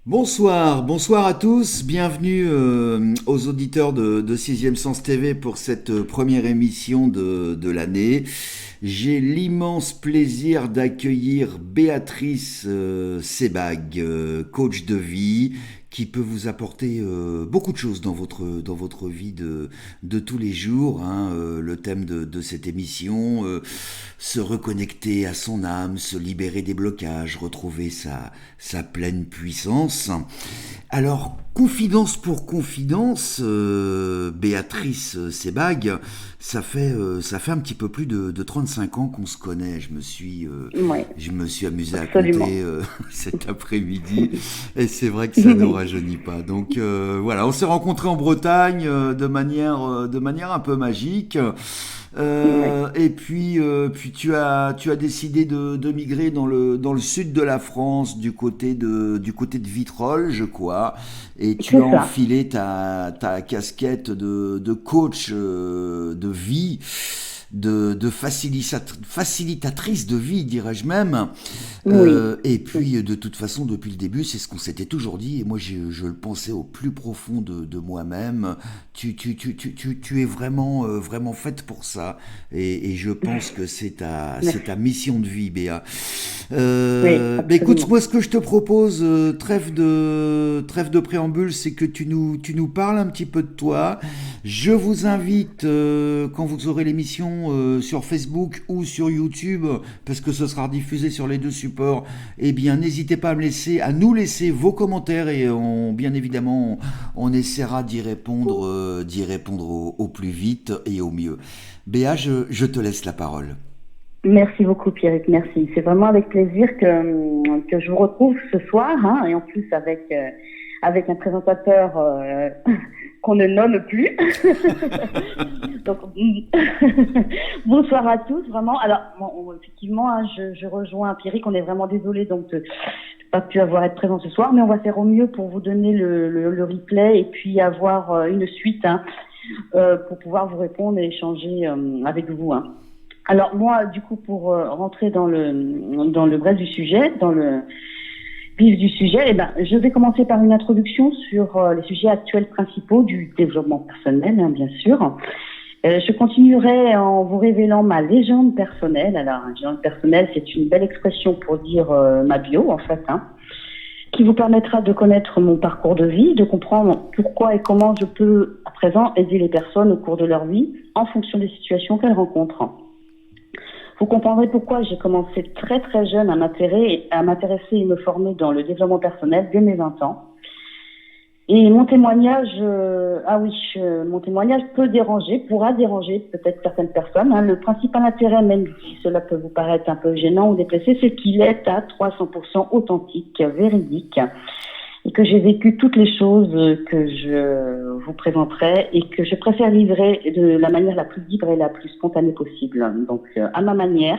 Bonsoir, bonsoir à tous, bienvenue aux auditeurs de Sixième Sens TV pour cette première émission de l'année. J'ai l'immense plaisir d'accueillir Béatrice Sebag, coach de vie, qui peut vous apporter beaucoup de choses dans votre vie de tous les jours. Hein. Le thème de cette émission, se reconnecter à son âme, se libérer des blocages, retrouver sa pleine puissance. Alors, confidence pour confidence, Béatrice Sebag, ça fait un petit peu plus de 35 ans qu'on se connaît. Oui, Je me suis amusé à absolument. compter cet après-midi, et c'est vrai que ça ne rajeunit pas. Donc voilà, on s'est rencontrés en Bretagne de manière un peu magique. Oui, Puis tu as décidé de migrer dans le sud de la France, du côté de Vitrolles, je crois, et tu as c'est ça. enfilé ta casquette de coach de vie, facilitatrice de vie, dirais-je même. Oui. Et puis, de toute façon, depuis le début, c'est ce qu'on s'était toujours dit, et moi, je le pensais au plus profond de moi-même. Tu es vraiment, vraiment faite pour ça, et je pense que c'est ta Merci. mission de vie, Béa. Oui, Mais écoute, absolument. moi, ce que je te propose, trêve de préambule, c'est que tu nous parles un petit peu de toi. Je vous invite, quand vous aurez l'émission sur Facebook ou sur YouTube, parce que ce sera diffusé sur les deux supports, eh bien, n'hésitez pas à nous laisser vos commentaires, et bien évidemment, on essaiera d'y répondre au plus vite et au mieux. Béa, je te laisse la parole. Merci beaucoup, Pierrick. Merci. C'est vraiment avec plaisir que je vous retrouve ce soir, hein, et en plus avec un présentateur qu'on ne nomme plus. Donc, bonsoir à tous, vraiment. Alors, bon, effectivement, hein, je rejoins Pierrick. On est vraiment désolé donc de pas pu être présent ce soir, mais on va faire au mieux pour vous donner le replay et puis avoir une suite, hein, pour pouvoir vous répondre et échanger avec vous. Hein. Alors moi, du coup, pour rentrer dans le bref du sujet, dans le vif du sujet, eh ben, je vais commencer par une introduction sur les sujets actuels principaux du développement personnel, hein, bien sûr. Je continuerai en vous révélant ma légende personnelle. Alors, une légende personnelle, c'est une belle expression pour dire ma bio, en fait, hein, qui vous permettra de connaître mon parcours de vie, de comprendre pourquoi et comment je peux, à présent, aider les personnes au cours de leur vie en fonction des situations qu'elles rencontrent. Vous comprendrez pourquoi j'ai commencé très très jeune à m'intéresser et me former dans le développement personnel dès mes 20 ans. Et mon témoignage, mon témoignage pourra déranger peut-être certaines personnes. Hein. Le principal intérêt, même si cela peut vous paraître un peu gênant ou déplacé, c'est qu'il est à 300% authentique, véridique, et que j'ai vécu toutes les choses que je vous présenterai et que je préfère livrer de la manière la plus libre et la plus spontanée possible. Donc, à ma manière,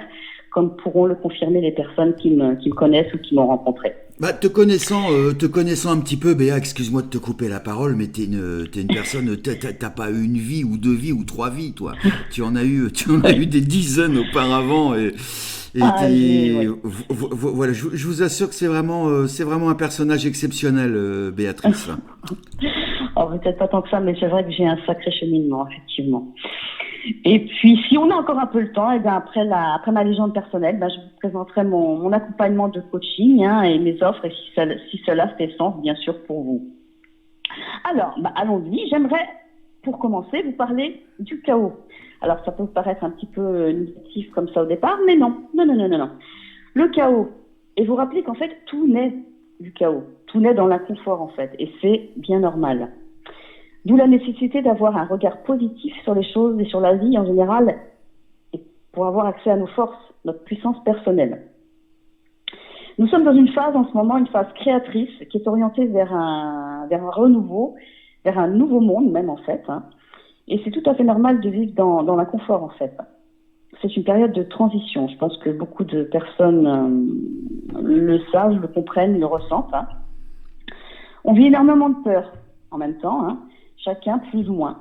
comme pourront le confirmer les personnes qui me connaissent ou qui m'ont rencontré. Bah, te connaissant un petit peu, Béa, excuse-moi de te couper la parole, mais t'es une personne, t'as pas eu une vie ou deux vies ou trois vies, toi. Tu en as eu des dizaines auparavant, Ah, oui. voilà, je vous assure que c'est vraiment un personnage exceptionnel, Béatrice. Oh, peut-être pas tant que ça, mais c'est vrai que j'ai un sacré cheminement, effectivement. Et puis, si on a encore un peu le temps, et bien après ma légende personnelle, ben, je vous présenterai mon accompagnement de coaching, hein, et mes offres, et si cela fait sens, bien sûr, pour vous. Alors, ben, allons-y. J'aimerais, pour commencer, vous parler du chaos. Alors, ça peut vous paraître un petit peu négatif comme ça au départ, mais non. Non, non, non, non, non. Le chaos. Et vous rappelez qu'en fait, tout naît du chaos. Tout naît dans l'inconfort, en fait. Et c'est bien normal. D'où la nécessité d'avoir un regard positif sur les choses et sur la vie en général, et pour avoir accès à nos forces, notre puissance personnelle. Nous sommes dans une phase en ce moment, une phase créatrice, qui est orientée vers un renouveau, vers un nouveau monde même en fait. Hein. Et c'est tout à fait normal de vivre dans l'inconfort en fait. C'est une période de transition. Je pense que beaucoup de personnes le savent, le comprennent, le ressentent. Hein. On vit énormément de peur en même temps, hein, chacun plus ou moins.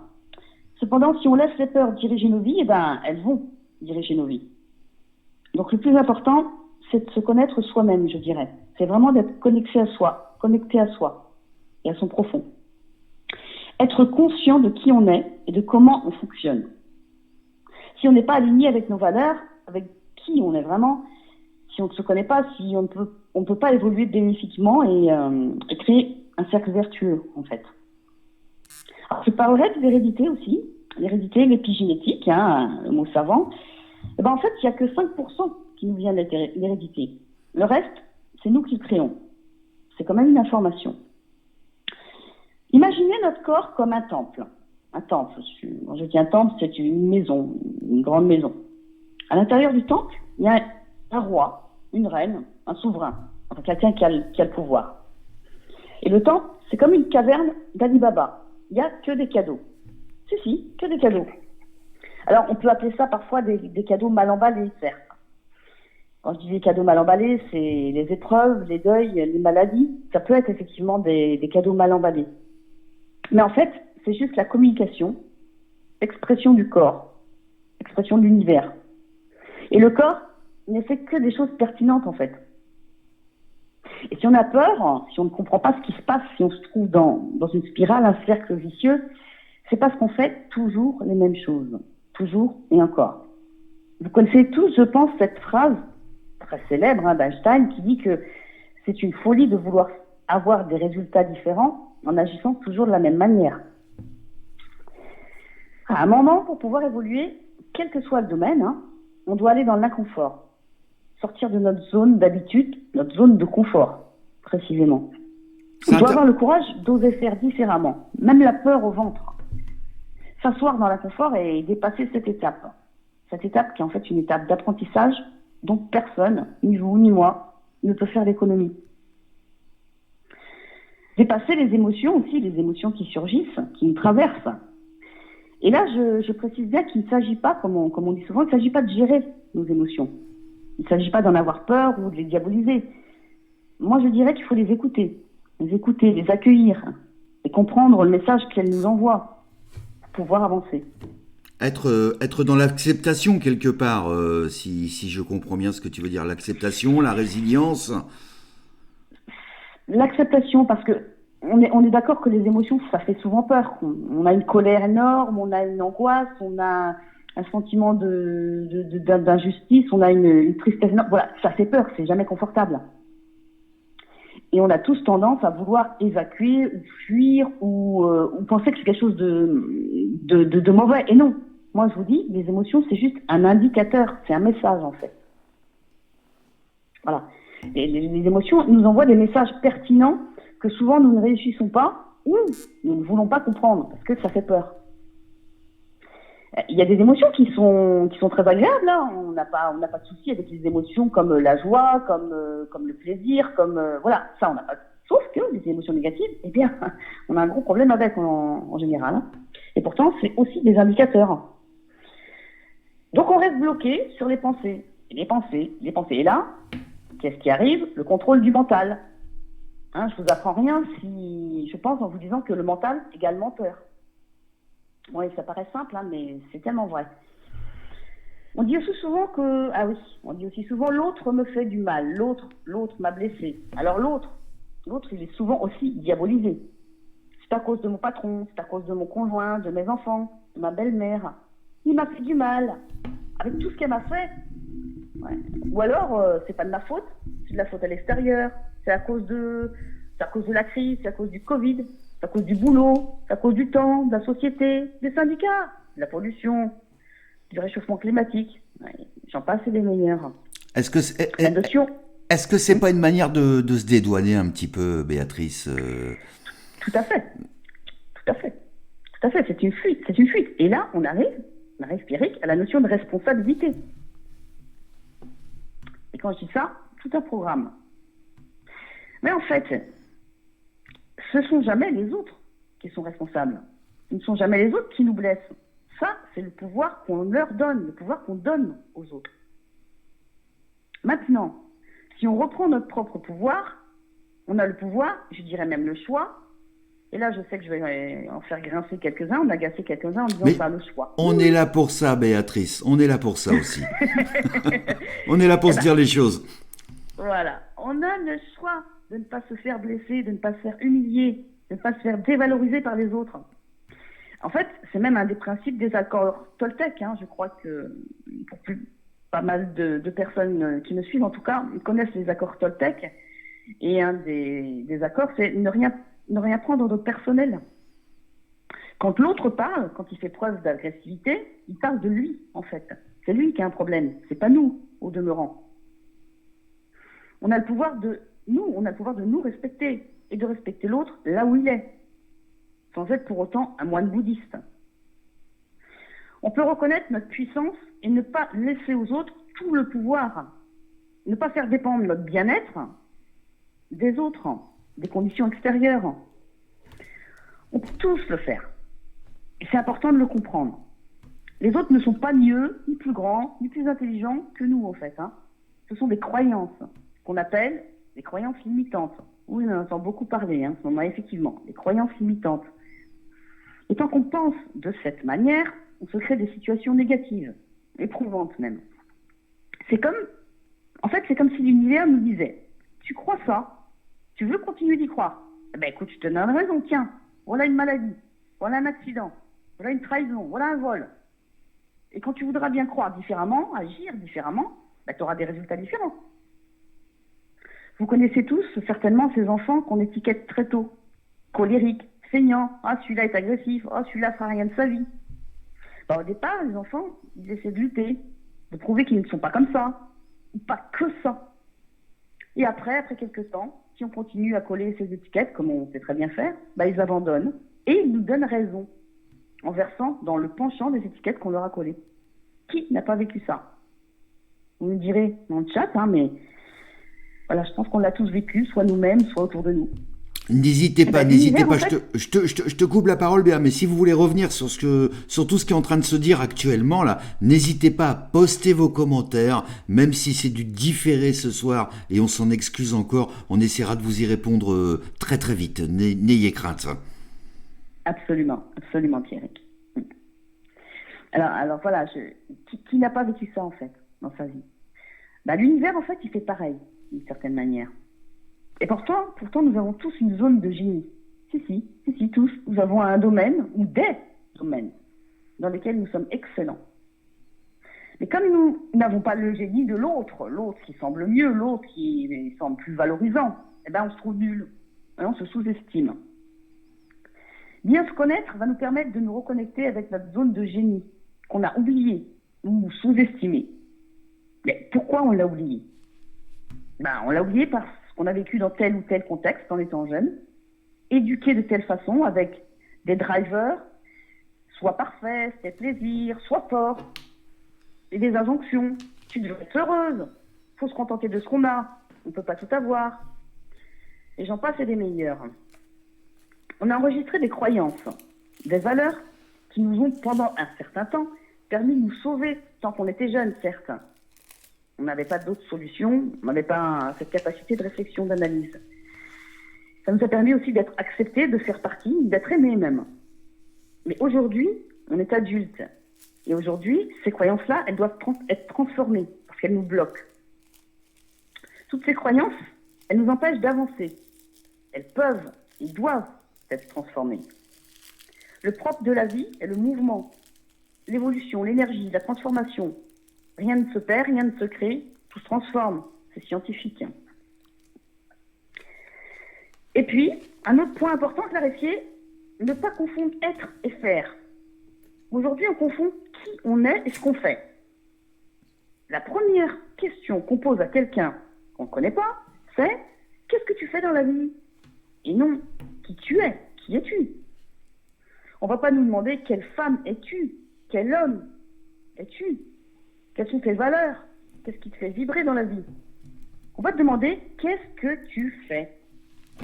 Cependant, si on laisse les peurs diriger nos vies, eh ben, elles vont diriger nos vies. Donc le plus important, c'est de se connaître soi-même, je dirais. C'est vraiment d'être connecté à soi. connecté à soi et à son profond. Être conscient de qui on est et de comment on fonctionne. Si on n'est pas aligné avec nos valeurs, avec qui on est vraiment, si on ne se connaît pas, si on ne peut pas évoluer bénéfiquement et créer un cercle vertueux, en fait. Alors, je parlerai de l'hérédité aussi. L'hérédité, l'épigénétique, le mot savant. Et ben, en fait, il n'y a que 5% qui nous vient de l'hérédité. Le reste, c'est nous qui le créons. C'est quand même une information. Imaginez notre corps comme un temple. Un temple, quand je dis un temple, c'est une maison, une grande maison. À l'intérieur du temple, il y a un roi, une reine, un souverain, enfin quelqu'un qui a le pouvoir. Et le temple, c'est comme une caverne d'Ali Baba. Il n'y a que des cadeaux. Si, que des cadeaux. Alors, on peut appeler ça parfois des cadeaux mal emballés, certes. Quand je dis des cadeaux mal emballés, c'est les épreuves, les deuils, les maladies. Ça peut être effectivement des cadeaux mal emballés. Mais en fait, c'est juste la communication, expression du corps, expression de l'univers. Et le corps ne fait que des choses pertinentes, en fait. Et si on a peur, si on ne comprend pas ce qui se passe, si on se trouve dans une spirale, un cercle vicieux, c'est parce qu'on fait toujours les mêmes choses. Toujours et encore. Vous connaissez tous, je pense, cette phrase très célèbre d'Einstein qui dit que c'est une folie de vouloir avoir des résultats différents en agissant toujours de la même manière. À un moment, pour pouvoir évoluer, quel que soit le domaine, on doit aller dans l'inconfort. Sortir de notre zone d'habitude, notre zone de confort, précisément. On doit avoir le courage d'oser faire différemment, même la peur au ventre. S'asseoir dans l'inconfort et dépasser cette étape. Cette étape qui est en fait une étape d'apprentissage dont personne, ni vous ni moi, ne peut faire l'économie. Dépasser les émotions aussi, les émotions qui surgissent, qui nous traversent. Et là, je précise bien qu'il ne s'agit pas, comme on dit souvent, il ne s'agit pas de gérer nos émotions. Il ne s'agit pas d'en avoir peur ou de les diaboliser. Moi, je dirais qu'il faut les écouter, les accueillir et comprendre le message qu'elles nous envoient pour pouvoir avancer. Être dans l'acceptation quelque part, si je comprends bien ce que tu veux dire, l'acceptation, la résilience. L'acceptation, parce que on est d'accord que les émotions, ça fait souvent peur. On a une colère énorme, on a une angoisse, on a un sentiment d'injustice, on a une tristesse énorme. Voilà, ça fait peur, c'est jamais confortable. Et on a tous tendance à vouloir évacuer, ou fuir, ou penser que c'est quelque chose de mauvais. Et non. Moi, je vous dis, les émotions, c'est juste un indicateur. C'est un message, en fait. Voilà. Et les émotions nous envoient des messages pertinents que souvent nous ne réussissons pas ou nous ne voulons pas comprendre parce que ça fait peur. Il y a des émotions qui sont très agréables. On n'a pas de souci avec les émotions comme la joie, comme le plaisir, voilà, ça on n'a pas. Sauf que les émotions négatives, eh bien, on a un gros problème avec en général. Et pourtant, c'est aussi des indicateurs. Donc on reste bloqué sur les pensées. Les pensées. Et là, qu'est-ce qui arrive? Le contrôle du mental. Je vous apprends rien si je pense en vous disant que le mental égale menteur. Oui, ça paraît simple, mais c'est tellement vrai. On dit aussi souvent l'autre me fait du mal, l'autre m'a blessé. Alors l'autre, il est souvent aussi diabolisé. C'est à cause de mon patron, c'est à cause de mon conjoint, de mes enfants, de ma belle-mère. Il m'a fait du mal, avec tout ce qu'elle m'a fait. Ouais. Ou alors, c'est pas de ma faute, c'est de la faute à l'extérieur, c'est à cause de la crise, c'est à cause du Covid, c'est à cause du boulot, c'est à cause du temps, de la société, des syndicats, de la pollution, du réchauffement climatique. Ouais, j'en passe et des meilleurs. Est-ce que c'est pas une manière de se dédouaner un petit peu, Béatrice? Tout à fait. C'est une fuite. Et là, on arrive, Pierrick, à la notion de responsabilité. Et quand je dis ça, tout un programme. Mais en fait, ce ne sont jamais les autres qui sont responsables. Ce ne sont jamais les autres qui nous blessent. Ça, c'est le pouvoir qu'on leur donne, le pouvoir qu'on donne aux autres. Maintenant, si on reprend notre propre pouvoir, on a le pouvoir, je dirais même le choix. Et là, je sais que je vais en faire grincer quelques-uns, en agacer quelques-uns en disant le choix. On est là pour ça, Béatrice. On est là pour ça aussi. On est là pour se dire les choses. Voilà. On a le choix de ne pas se faire blesser, de ne pas se faire humilier, de ne pas se faire dévaloriser par les autres. En fait, c'est même un des principes des accords Toltec. Je crois que pour pas mal de personnes qui me suivent, en tout cas, connaissent les accords Toltec. Et un des accords, c'est ne rien prendre de personnel. Quand l'autre parle, quand il fait preuve d'agressivité, il parle de lui, en fait. C'est lui qui a un problème, c'est pas nous, au demeurant. On a le pouvoir de nous respecter et de respecter l'autre là où il est, sans être pour autant un moine bouddhiste. On peut reconnaître notre puissance et ne pas laisser aux autres tout le pouvoir, ne pas faire dépendre notre bien-être des autres, des conditions extérieures. On peut tous le faire. Et c'est important de le comprendre. Les autres ne sont pas mieux, ni plus grands, ni plus intelligents que nous, en fait. Ce sont des croyances qu'on appelle des croyances limitantes. Oui, on en entend beaucoup parler en ce moment, effectivement. Des croyances limitantes. Et tant qu'on pense de cette manière, on se crée des situations négatives, éprouvantes même. C'est comme si l'univers nous disait « Tu crois ça ? Tu veux continuer d'y croire ? Écoute, je te donne raison, tiens, voilà une maladie, voilà un accident, voilà une trahison, voilà un vol. Et quand tu voudras bien croire différemment, agir différemment, tu auras des résultats différents. » Vous connaissez tous certainement ces enfants qu'on étiquette très tôt. Colériques, feignants, celui-là est agressif, celui-là ne fera rien de sa vie. Au départ, les enfants, ils essaient de lutter, de prouver qu'ils ne sont pas comme ça, ou pas que ça. Et après quelques temps, si on continue à coller ces étiquettes, comme on sait très bien faire, ils abandonnent et ils nous donnent raison en versant dans le penchant des étiquettes qu'on leur a collées. Qui n'a pas vécu ça? Vous me direz dans le chat, mais voilà, je pense qu'on l'a tous vécu, soit nous-mêmes, soit autour de nous. N'hésitez pas, je te coupe la parole, bien, mais si vous voulez revenir sur tout ce qui est en train de se dire actuellement, là, n'hésitez pas à poster vos commentaires, même si c'est du différé ce soir, et on s'en excuse encore, on essaiera de vous y répondre très très vite, n'ayez crainte. Absolument, absolument Pierrick. Alors voilà, qui n'a pas vécu ça en fait, dans sa vie? L'univers en fait, il fait pareil, d'une certaine manière. Et pourtant, nous avons tous une zone de génie. Si, tous. Nous avons un domaine, ou des domaines, dans lesquels nous sommes excellents. Mais comme nous n'avons pas le génie de l'autre qui semble mieux, l'autre qui semble plus valorisant, on se trouve nul. On se sous-estime. Bien se connaître va nous permettre de nous reconnecter avec notre zone de génie, qu'on a oubliée ou sous-estimée. Mais pourquoi on l'a oubliée? On l'a oubliée parce qu'on a vécu dans tel ou tel contexte en étant jeune, éduqué de telle façon avec des drivers, soit parfaits, c'était plaisir, soit forts, et des injonctions. Tu devrais être heureuse, il faut se contenter de ce qu'on a, on ne peut pas tout avoir. Et j'en passe et des meilleurs. On a enregistré des croyances, des valeurs qui nous ont, pendant un certain temps, permis de nous sauver tant qu'on était jeunes, certes. On n'avait pas d'autres solutions, on n'avait pas cette capacité de réflexion, d'analyse. Ça nous a permis aussi d'être acceptés, de faire partie, d'être aimés même. Mais aujourd'hui, on est adulte. Et aujourd'hui, ces croyances-là, elles doivent être transformées parce qu'elles nous bloquent. Toutes ces croyances, elles nous empêchent d'avancer. Elles peuvent, elles doivent être transformées. Le propre de la vie est le mouvement, l'évolution, l'énergie, la transformation. Rien ne se perd, rien ne se crée, tout se transforme. C'est scientifique. Et puis, un autre point important à clarifier, ne pas confondre être et faire. Aujourd'hui, on confond qui on est et ce qu'on fait. La première question qu'on pose à quelqu'un qu'on ne connaît pas, c'est « Qu'est-ce que tu fais dans la vie ?» Et non « Qui tu es ?» Qui es-tu? On ne va pas nous demander « Quelle femme es-tu ?» Quel homme es-tu? Quelles sont tes valeurs? Qu'est-ce qui te fait vibrer dans la vie? On va te demander « Qu'est-ce que tu fais ?»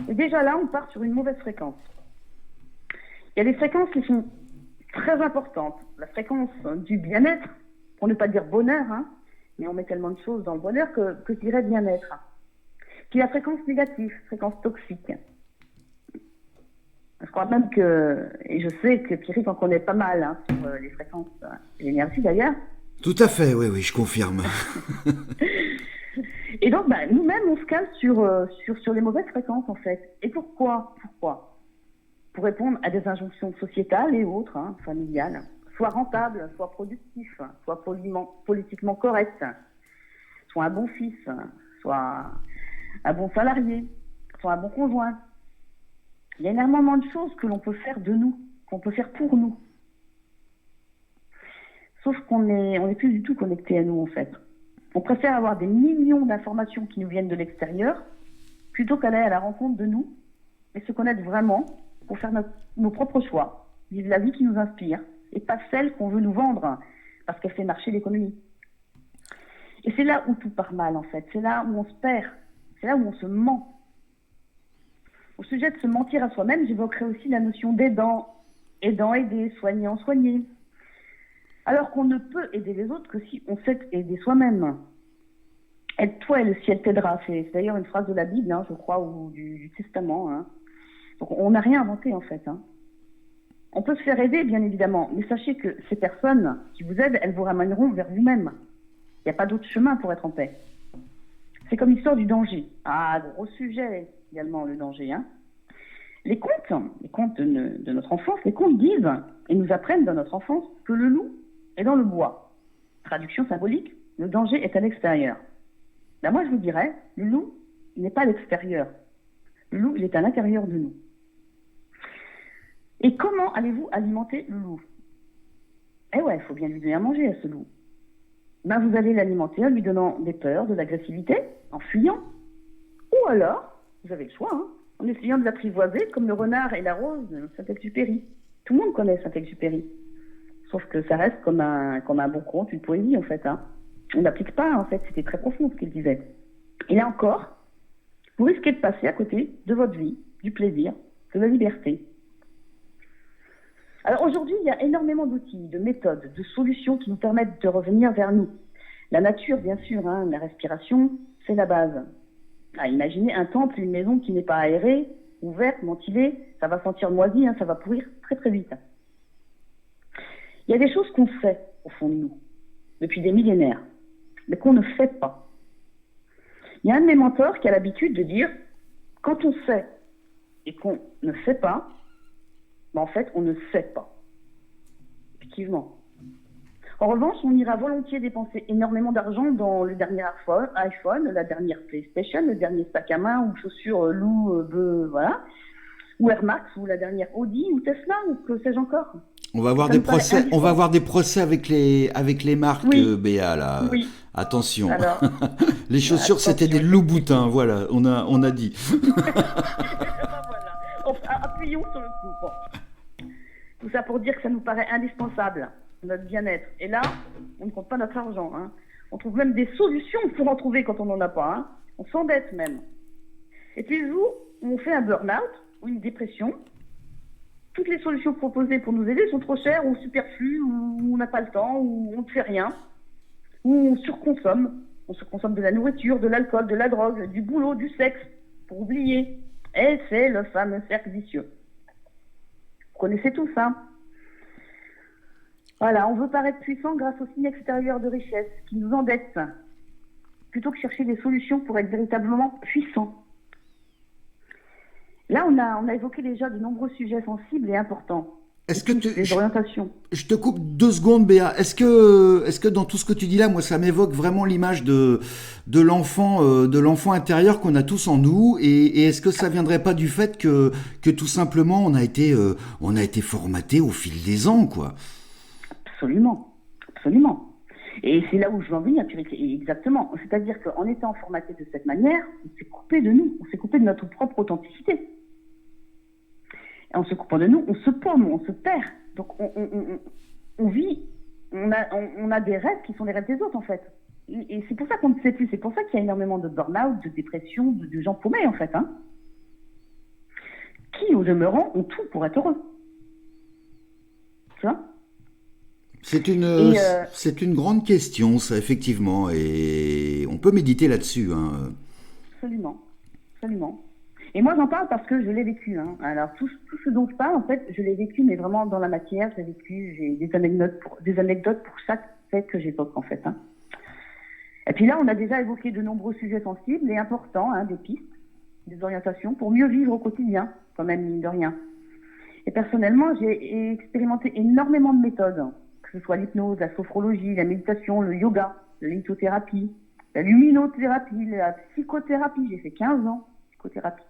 Et déjà là, on part sur une mauvaise fréquence. Il y a des fréquences qui sont très importantes. La fréquence du bien-être, pour ne pas dire bonheur, mais on met tellement de choses dans le bonheur que je dirais bien-être. Puis la fréquence négative, fréquence toxique. Je crois même que, et je sais que Pierrick en connaît pas mal sur les fréquences et l'énergie d'ailleurs. Tout à fait, oui, je confirme. Et donc, nous-mêmes, on se cale sur les mauvaises fréquences, en fait. Et pourquoi? Pour répondre à des injonctions sociétales et autres, familiales. Soit rentable, soit productif, soit politiquement correct, soit un bon fils, soit un bon salarié, soit un bon conjoint. Il y a énormément de choses que l'on peut faire de nous, qu'on peut faire pour nous. Sauf qu'on n'est plus du tout connecté à nous, en fait. On préfère avoir des millions d'informations qui nous viennent de l'extérieur plutôt qu'aller à la rencontre de nous et se connaître vraiment pour faire nos propres choix, vivre la vie qui nous inspire et pas celle qu'on veut nous vendre parce qu'elle fait marcher l'économie. Et c'est là où tout part mal, en fait. C'est là où on se perd. C'est là où on se ment. Au sujet de se mentir à soi-même, j'évoquerai aussi la notion d'aidant. Aidant, aider, soignant, soigner. Alors qu'on ne peut aider les autres que si on sait aider soi-même. Aide-toi et le ciel t'aidera. C'est d'ailleurs une phrase de la Bible, je crois, ou du Testament. Donc on n'a rien inventé, en fait. On peut se faire aider, bien évidemment, mais sachez que ces personnes qui vous aident, elles vous ramèneront vers vous-même. Il n'y a pas d'autre chemin pour être en paix. C'est comme l'histoire du danger. Ah, gros sujet également, le danger. Les contes de notre enfance, les contes disent et nous apprennent dans notre enfance que le loup est dans le bois. Traduction symbolique, le danger est à l'extérieur. Moi, je vous dirais, le loup, il n'est pas à l'extérieur. Le loup, il est à l'intérieur de nous. Et comment allez-vous alimenter le loup? Il faut bien lui donner à manger à ce loup. Vous allez l'alimenter en lui donnant des peurs, de l'agressivité, en fuyant. Ou alors, vous avez le choix, en essayant de l'apprivoiser comme le renard et la rose de Saint-Exupéry. Tout le monde connaît Saint-Exupéry. Sauf que ça reste comme un bon conte, une poésie, en fait. On n'applique pas, en fait, c'était très profond ce qu'il disait. Et là encore, vous risquez de passer à côté de votre vie, du plaisir, de la liberté. Alors aujourd'hui, il y a énormément d'outils, de méthodes, de solutions qui nous permettent de revenir vers nous. La nature, bien sûr, la respiration, c'est la base. Imaginez un temple, une maison qui n'est pas aérée, ouverte, ventilée, ça va sentir moisi, ça va pourrir très très vite. Il y a des choses qu'on fait au fond de nous, depuis des millénaires, mais qu'on ne fait pas. Il y a un de mes mentors qui a l'habitude de dire, quand on sait et qu'on ne fait pas, en fait, on ne sait pas. Effectivement. En revanche, on ira volontiers dépenser énormément d'argent dans le dernier iPhone, la dernière PlayStation, le dernier sac à main ou chaussures Loup, voilà, ou Air Max, ou la dernière Audi, ou Tesla, ou que sais-je encore. On va avoir des procès avec les marques, oui. Béa, là. Oui. Attention. Alors, les chaussures, c'était des loups-boutins, voilà, on a dit. Voilà. Appuyons sur le clou. Bon. Tout ça pour dire que ça nous paraît indispensable, notre bien-être. Et là, on ne compte pas notre argent. On trouve même des solutions pour en trouver quand on n'en a pas. On s'endette même. Et puis le jour où on fait un burn-out ou une dépression, toutes les solutions proposées pour nous aider sont trop chères ou superflues, ou on n'a pas le temps, ou on ne fait rien, ou on surconsomme. On surconsomme de la nourriture, de l'alcool, de la drogue, du boulot, du sexe, pour oublier. Et c'est le fameux cercle vicieux. Vous connaissez tout ça. Voilà, on veut paraître puissant grâce au signe extérieur de richesse qui nous endette, plutôt que chercher des solutions pour être véritablement puissant. Là, on a évoqué déjà de nombreux sujets sensibles et importants. Les orientations. Je te coupe 2 secondes, Béa. Est-ce que dans tout ce que tu dis là, moi, ça m'évoque vraiment l'image de l'enfant intérieur qu'on a tous en nous, et est-ce que ça viendrait pas du fait que tout simplement on a été formaté au fil des ans, quoi? Absolument, absolument. Et c'est là où je veux en venir, exactement. C'est-à-dire qu'en étant formaté de cette manière, on s'est coupé de nous, on s'est coupé de notre propre authenticité. Et en se coupant de nous, on se paume, on se perd. Donc on vit, on a des rêves qui sont les rêves des autres, en fait. Et c'est pour ça qu'on ne sait plus. C'est pour ça qu'il y a énormément de burn-out, de dépression, de gens paumés, en fait. Qui, au demeurant, ont tout pour être heureux. Tu vois ? C'est une grande question, ça, effectivement. Et on peut méditer là-dessus. Absolument. Absolument. Et moi, j'en parle parce que je l'ai vécu. Alors, tout ce dont je parle, en fait, je l'ai vécu, mais vraiment dans la matière. J'ai des anecdotes pour chaque fait que j'évoque, en fait. Et puis là, on a déjà évoqué de nombreux sujets sensibles et importants, des pistes, des orientations pour mieux vivre au quotidien, quand même, mine de rien. Et personnellement, j'ai expérimenté énormément de méthodes, que ce soit l'hypnose, la sophrologie, la méditation, le yoga, la lithothérapie, la luminothérapie, la psychothérapie. J'ai fait 15 ans de psychothérapie.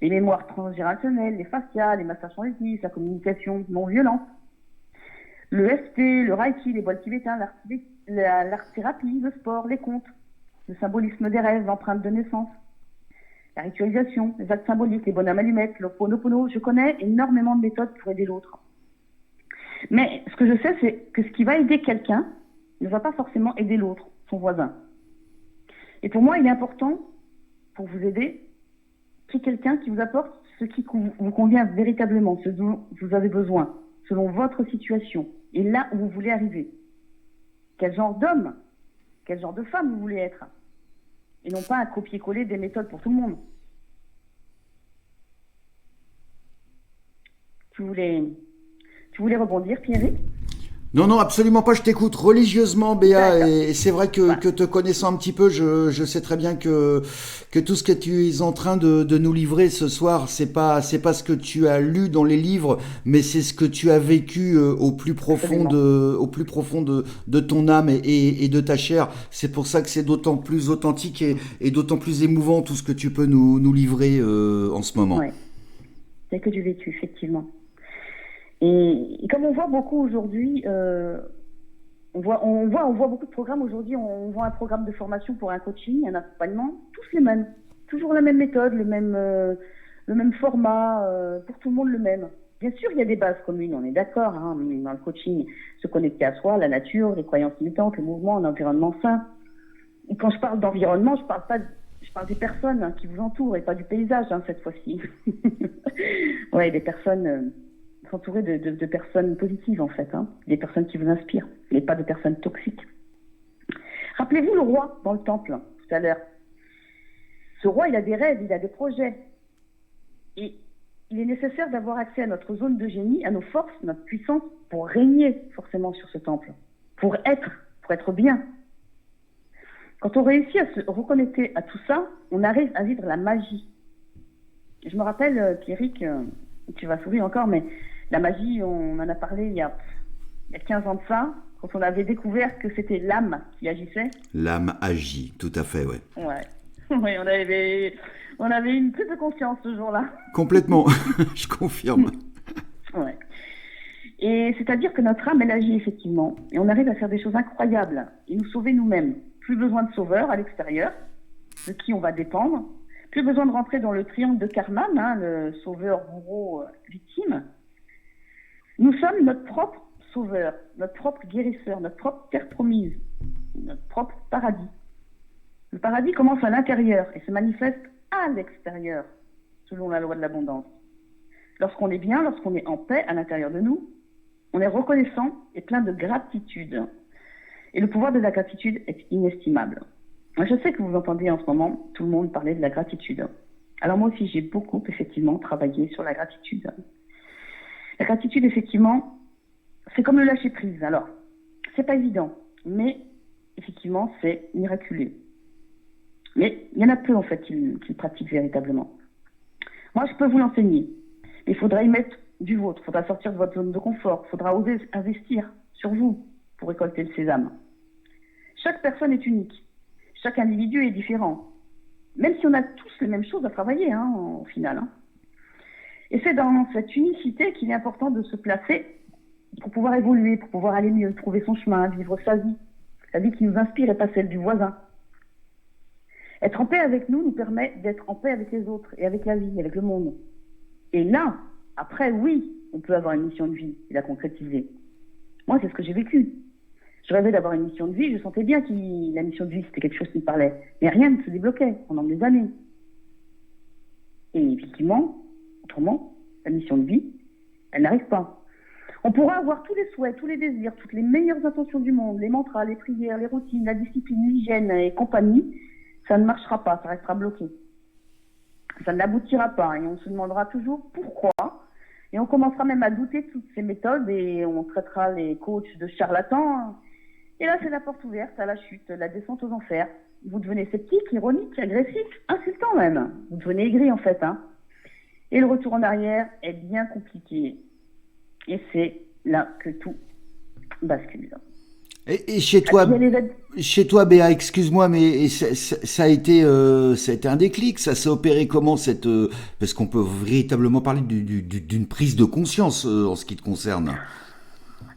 Les mémoires transgénérationnelles, les fascias, les massages sensitifs, la communication non violente, le FT, le Reiki, les bols tibétains, l'art-thérapie, le sport, les contes, le symbolisme des rêves, l'empreinte de naissance, la ritualisation, les actes symboliques, les bonhommes allumettes, le ponopono. Je connais énormément de méthodes pour aider l'autre. Mais ce que je sais, c'est que ce qui va aider quelqu'un ne va pas forcément aider l'autre, son voisin. Et pour moi, il est important, pour vous aider, qu'il y ait quelqu'un qui vous apporte ce qui vous convient véritablement, ce dont vous avez besoin, selon votre situation et là où vous voulez arriver. Quel genre d'homme, quel genre de femme vous voulez être. Et non pas un copier-coller des méthodes pour tout le monde. Tu voulais rebondir, Pierrick? Non, non, absolument pas, je t'écoute religieusement, Béa, et c'est vrai que te connaissant un petit peu, je sais très bien que tout ce que tu es en train de nous livrer ce soir, c'est pas ce que tu as lu dans les livres, mais c'est ce que tu as vécu au plus profond de ton âme et de ta chair. C'est pour ça que c'est d'autant plus authentique et d'autant plus émouvant tout ce que tu peux nous livrer en ce moment. Oui, c'est que du vécu, effectivement. Et comme on voit beaucoup aujourd'hui, on voit beaucoup de programmes aujourd'hui. On voit un programme de formation pour un coaching, un accompagnement, tous les mêmes, toujours la même méthode, le même format, pour tout le monde le même. Bien sûr, il y a des bases communes, on est d'accord. Dans le coaching, se connecter à soi, la nature, les croyances limitantes, le mouvement, un environnement sain. Et quand je parle d'environnement, je parle des personnes qui vous entourent et pas du paysage cette fois-ci. Ouais, des personnes. S'entourer de personnes positives en fait, des personnes qui vous inspirent, et pas de personnes toxiques. Rappelez-vous le roi dans le temple, tout à l'heure. Ce roi, il a des rêves, il a des projets. Et il est nécessaire d'avoir accès à notre zone de génie, à nos forces, notre puissance, pour régner forcément sur ce temple, pour être bien. Quand on réussit à se reconnecter à tout ça, on arrive à vivre la magie. Je me rappelle, Pierrick, tu vas sourire encore, mais la magie, on en a parlé il y a 15 ans de ça, quand on avait découvert que c'était l'âme qui agissait. L'âme agit, tout à fait, ouais. Ouais, on avait une prise de conscience ce jour-là. Complètement, je confirme. Ouais. Et c'est-à-dire que notre âme, elle agit effectivement. Et on arrive à faire des choses incroyables et nous sauver nous-mêmes. Plus besoin de sauveur à l'extérieur, de qui on va dépendre. Plus besoin de rentrer dans le triangle de Karman, le sauveur, bourreau, victime. Nous sommes notre propre sauveur, notre propre guérisseur, notre propre terre promise, notre propre paradis. Le paradis commence à l'intérieur et se manifeste à l'extérieur, selon la loi de l'abondance. Lorsqu'on est bien, lorsqu'on est en paix à l'intérieur de nous, on est reconnaissant et plein de gratitude. Et le pouvoir de la gratitude est inestimable. Je sais que vous entendez en ce moment tout le monde parler de la gratitude. Alors moi aussi, j'ai beaucoup, effectivement, travaillé sur la gratitude. La gratitude, effectivement, c'est comme le lâcher-prise. Alors, c'est pas évident, mais effectivement, c'est miraculeux. Mais il y en a peu, en fait, qui le pratiquent véritablement. Moi, je peux vous l'enseigner. Il faudra y mettre du vôtre. Il faudra sortir de votre zone de confort. Il faudra oser investir sur vous pour récolter le sésame. Chaque personne est unique. Chaque individu est différent. Même si on a tous les mêmes choses à travailler, au final. Et c'est dans cette unicité qu'il est important de se placer pour pouvoir évoluer, pour pouvoir aller mieux, trouver son chemin, vivre sa vie qui nous inspire et pas celle du voisin. Être en paix avec nous permet d'être en paix avec les autres et avec la vie, avec le monde. Et là, après, oui, on peut avoir une mission de vie et la concrétiser. Moi, c'est ce que j'ai vécu. Je rêvais d'avoir une mission de vie, je sentais bien que la mission de vie, c'était quelque chose qui me parlait. Mais rien ne se débloquait pendant des années. Et effectivement, autrement, la mission de vie, elle n'arrive pas. On pourra avoir tous les souhaits, tous les désirs, toutes les meilleures intentions du monde, les mantras, les prières, les routines, la discipline, l'hygiène et compagnie, ça ne marchera pas, ça restera bloqué. Ça n'aboutira pas et on se demandera toujours pourquoi. Et on commencera même à douter de toutes ces méthodes et on traitera les coachs de charlatans. Et là, c'est la porte ouverte à la chute, la descente aux enfers. Vous devenez sceptique, ironique, agressif, insultant même. Vous devenez aigri en fait. Hein. Et le retour en arrière est bien compliqué. Et c'est là que tout bascule. Et chez toi, Béa, excuse-moi, mais ça a été un déclic. Ça s'est opéré comment parce qu'on peut véritablement parler d'une prise de conscience en ce qui te concerne.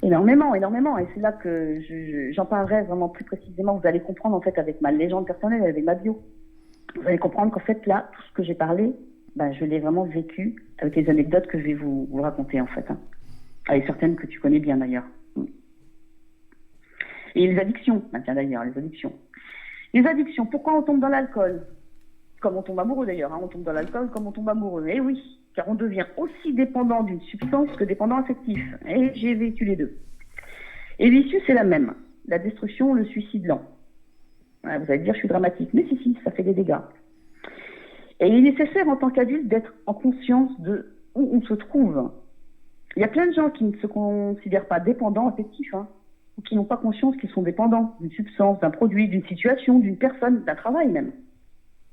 Énormément. Et c'est là que j'en parlerai vraiment plus précisément. Vous allez comprendre en fait avec ma légende personnelle, avec ma bio. Vous allez comprendre qu'en fait là, tout ce que j'ai parlé, je l'ai vraiment vécu avec les anecdotes que je vais vous raconter en fait. Hein. Avec certaines que tu connais bien d'ailleurs. Et les addictions, d'ailleurs, les addictions. Les addictions, pourquoi on tombe dans l'alcool? Comme on tombe amoureux d'ailleurs, hein, on tombe dans l'alcool comme on tombe amoureux. Eh oui, car on devient aussi dépendant d'une substance que dépendant affectif. Et j'ai vécu les deux. Et l'issue, c'est la même. La destruction, le suicide lent. Ouais, vous allez dire, je suis dramatique. Mais si, ça fait des dégâts. Et il est nécessaire en tant qu'adulte d'être en conscience de où on se trouve. Il y a plein de gens qui ne se considèrent pas dépendants affectifs, hein, ou qui n'ont pas conscience qu'ils sont dépendants d'une substance, d'un produit, d'une situation, d'une personne, d'un travail même.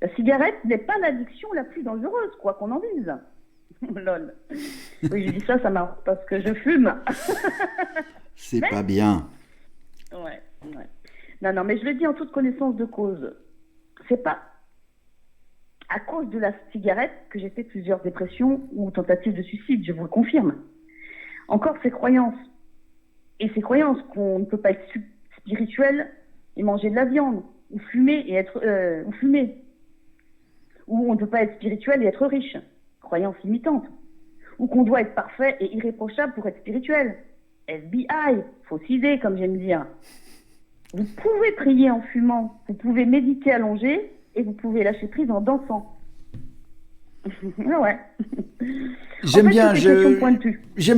La cigarette n'est pas l'addiction la plus dangereuse, quoi qu'on en dise. Lol. Oui, je dis ça marche parce que je fume. C'est pas bien. Ouais. Non, mais je le dis en toute connaissance de cause. C'est pas à cause de la cigarette que j'ai fait plusieurs dépressions ou tentatives de suicide, je vous le confirme. Encore ces croyances. Et ces croyances qu'on ne peut pas être spirituel et manger de la viande, ou fumer et être ou on ne peut pas être spirituel et être riche, croyances limitantes, ou qu'on doit être parfait et irréprochable pour être spirituel, FBI, fausse idée comme j'aime dire. Vous pouvez prier en fumant, vous pouvez méditer allongé et vous pouvez lâcher prise en dansant. Ouais. J'aime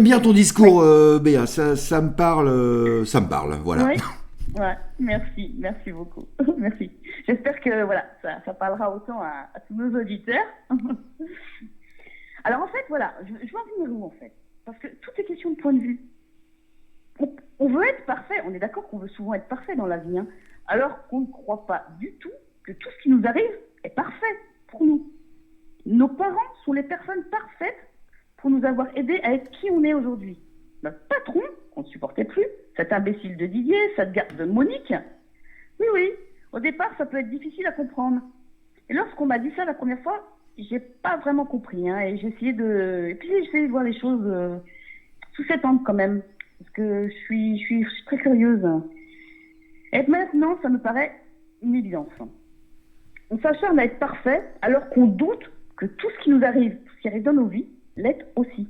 bien ton discours, Béa. Ça me parle, voilà. Ouais, merci beaucoup. Merci. J'espère que voilà, ça parlera autant à tous nos auditeurs. Alors en fait, voilà, je vais en venir où en fait? Parce que tout est question de point de vue. On veut être parfait, on est d'accord qu'on veut souvent être parfait dans la vie, hein, alors qu'on ne croit pas du tout que tout ce qui nous arrive est parfait pour nous. Nos parents sont les personnes parfaites pour nous avoir aidés à être qui on est aujourd'hui. Notre patron, qu'on ne supportait plus, cet imbécile de Didier, cette garde de Monique. Oui, au départ, ça peut être difficile à comprendre. Et lorsqu'on m'a dit ça la première fois, j'ai pas vraiment compris, hein, et j'ai essayé de voir les choses sous cet angle quand même, parce que je suis très curieuse. Et maintenant, ça me paraît une évidence. On s'acharne à être parfait alors qu'on doute que tout ce qui nous arrive, tout ce qui arrive dans nos vies, l'est aussi.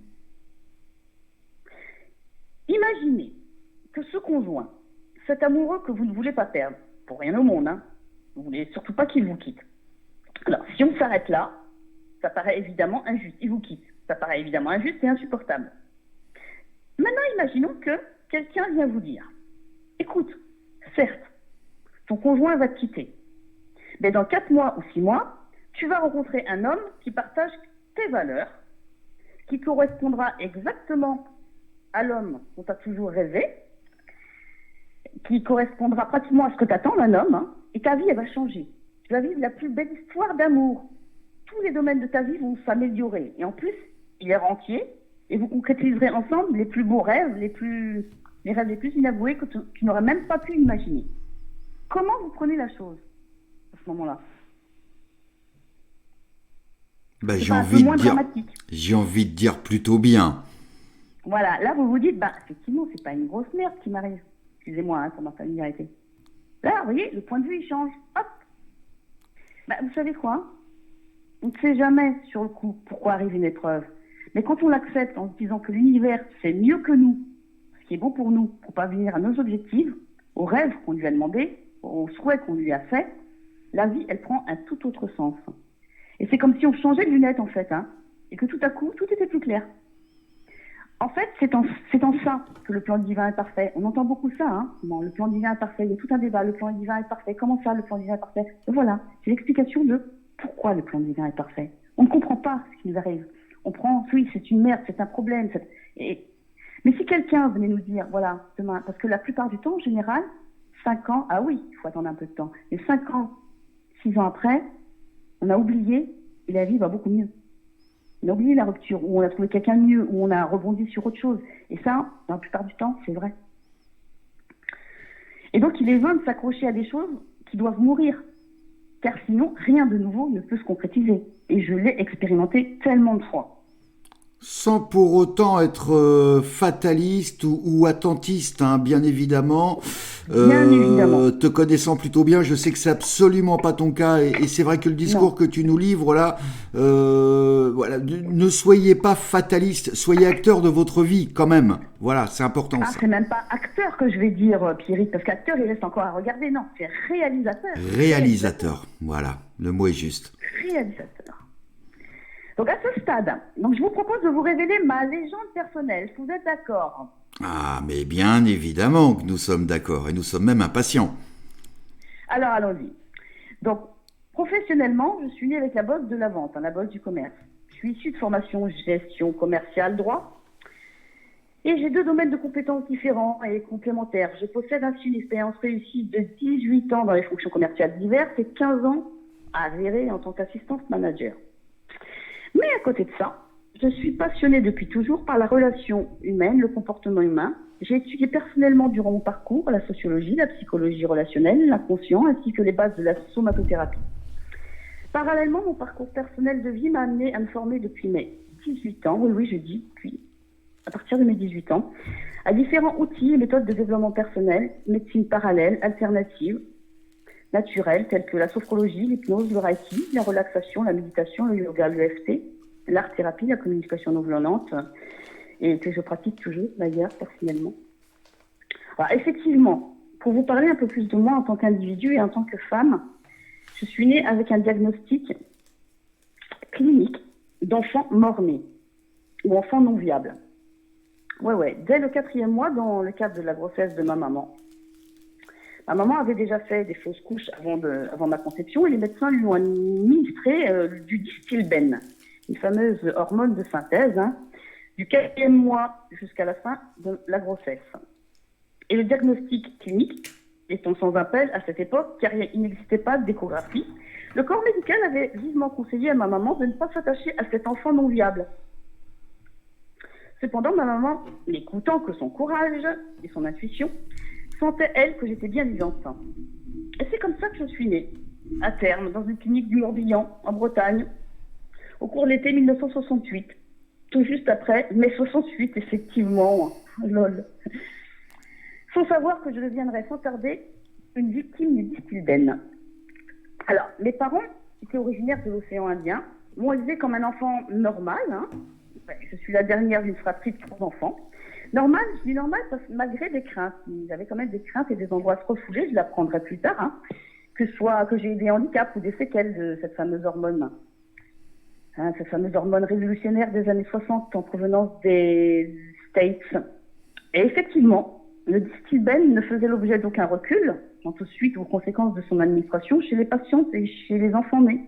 Imaginez que ce conjoint, cet amoureux que vous ne voulez pas perdre, pour rien au monde, hein, vous ne voulez surtout pas qu'il vous quitte. Alors, si on s'arrête là, ça paraît évidemment injuste, il vous quitte. Ça paraît évidemment injuste et insupportable. Maintenant, imaginons que quelqu'un vient vous dire, écoute, certes, ton conjoint va te quitter, mais dans 4 mois ou 6 mois, tu vas rencontrer un homme qui partage tes valeurs, qui correspondra exactement à l'homme dont tu as toujours rêvé, qui correspondra pratiquement à ce que tu attends d'un homme, hein, et ta vie, elle va changer. Tu vas vivre la plus belle histoire d'amour. Tous les domaines de ta vie vont s'améliorer. Et en plus, il est rentier, et vous concrétiserez ensemble les plus beaux rêves, les rêves les plus inavoués que tu n'aurais même pas pu imaginer. Comment vous prenez la chose à ce moment-là? J'ai envie de dire plutôt bien. Voilà, là vous vous dites, effectivement, c'est pas une grosse merde qui m'arrive. Excusez-moi hein, pour ma familiarité. Là, vous voyez, le point de vue il change. Hop. Vous savez quoi? On ne sait jamais sur le coup pourquoi arrive une épreuve. Mais quand on l'accepte en se disant que l'univers c'est mieux que nous, ce qui est bon pour nous, pour parvenir à nos objectifs, aux rêves qu'on lui a demandés, aux souhaits qu'on lui a faits, la vie elle prend un tout autre sens. Et c'est comme si on changeait de lunettes en fait, hein, et que tout à coup tout était plus clair. En fait, c'est en ça que le plan divin est parfait. On entend beaucoup ça, hein. Bon, le plan divin est parfait, il y a tout un débat, le plan divin est parfait. Comment ça, le plan divin est parfait? Et voilà, c'est l'explication de pourquoi le plan divin est parfait. On ne comprend pas ce qui nous arrive. On prend, oui, c'est une merde, c'est un problème. Mais si quelqu'un venait nous dire, voilà, demain, parce que la plupart du temps, en général, 5 ans, ah oui, il faut attendre un peu de temps, mais 5 ans, 6 ans après, on a oublié et la vie va beaucoup mieux. On a oublié la rupture, ou on a trouvé quelqu'un de mieux, ou on a rebondi sur autre chose. Et ça, dans la plupart du temps, c'est vrai. Et donc, il est vain de s'accrocher à des choses qui doivent mourir. Car sinon, rien de nouveau ne peut se concrétiser. Et je l'ai expérimenté tellement de fois. Sans pour autant être fataliste ou attentiste, hein, bien évidemment. Bien évidemment. Te connaissant plutôt bien, je sais que c'est absolument pas ton cas, et c'est vrai que le discours Non. que tu nous livres là, voilà, ne soyez pas fataliste, soyez acteur de votre vie quand même. Voilà, c'est important Ah, ça. c'est même pas acteur que je vais dire, Pierrick, parce qu'acteur, il reste encore à regarder. Non, c'est réalisateur. Réalisateur, voilà, le mot est juste. Réalisateur. Donc, à ce stade, donc, je vous propose de vous révéler ma légende personnelle. Est-ce que vous êtes d'accord? Ah, mais bien évidemment que nous sommes d'accord, et nous sommes même impatients. Alors, allons-y. Donc, professionnellement, je suis née avec la bosse de la vente, hein, la bosse du commerce. Je suis issue de formation gestion commerciale, droit. Et j'ai 2 domaines de compétences différents et complémentaires. Je possède ainsi une expérience réussie de 18 ans dans les fonctions commerciales diverses et 15 ans avérée en tant qu'assistante manager. Mais à côté de ça, je suis passionnée depuis toujours par la relation humaine, le comportement humain. J'ai étudié personnellement durant mon parcours la sociologie, la psychologie relationnelle, l'inconscient ainsi que les bases de la somatothérapie. Parallèlement, mon parcours personnel de vie m'a amené à me former depuis mes 18 ans, oui, je dis puis à partir de mes 18 ans, à différents outils et méthodes de développement personnel, médecine parallèle, alternative, naturelle, telles que la sophrologie, l'hypnose, le reiki, la relaxation, la méditation, le yoga, l'EFT, l'art-thérapie, la communication non violente, et que je pratique toujours d'ailleurs personnellement. Alors, effectivement, pour vous parler un peu plus de moi en tant qu'individu et en tant que femme, je suis née avec un diagnostic clinique d'enfant mort-né ou enfant non viable. Ouais, dès le 4e mois, dans le cadre de la grossesse de ma maman. Ma maman avait déjà fait des fausses couches avant ma conception et les médecins lui ont administré du Distilbène, une fameuse hormone de synthèse, hein, du 4e mois jusqu'à la fin de la grossesse. Et le diagnostic clinique étant sans appel à cette époque, car il n'existait pas d'échographie, le corps médical avait vivement conseillé à ma maman de ne pas s'attacher à cet enfant non viable. Cependant, ma maman, n'écoutant que son courage et son intuition, sentait, elle, que j'étais bien vivante. Et c'est comme ça que je suis née, à terme, dans une clinique du Morbihan, en Bretagne, au cours de l'été 1968, tout juste après mai 68, effectivement, lol. Sans savoir que je deviendrais sans tarder une victime du Distilbène. Alors, mes parents étaient originaires de l'océan Indien, m'ont élevée comme un enfant normal, hein. Je suis la dernière d'une fratrie de 3 enfants. Normal, je dis normal parce que malgré des craintes. J'avais quand même des craintes et des angoisses refoulées, je l'apprendrai plus tard, hein, que j'ai des handicaps ou des séquelles de cette fameuse hormone. Hein, cette fameuse hormone révolutionnaire des années 60 en provenance des States. Et effectivement, le Distilbène ne faisait l'objet d'aucun recul, quant aux suites ou aux conséquences de son administration chez les patientes et chez les enfants nés.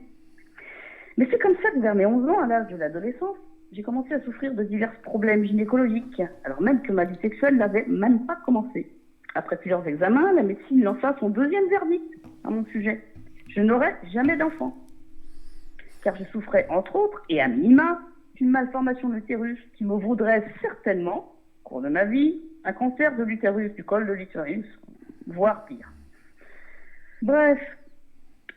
Mais c'est comme ça que vers mes 11 ans, à l'âge de l'adolescence, j'ai commencé à souffrir de divers problèmes gynécologiques, alors même que ma vie sexuelle n'avait même pas commencé. Après plusieurs examens, la médecine lança son 2e verdict à mon sujet. Je n'aurai jamais d'enfant. Car je souffrais, entre autres, et à minima, d'une malformation de l'utérus qui me vaudrait certainement, au cours de ma vie, un cancer de l'utérus, du col de l'utérus, voire pire. Bref.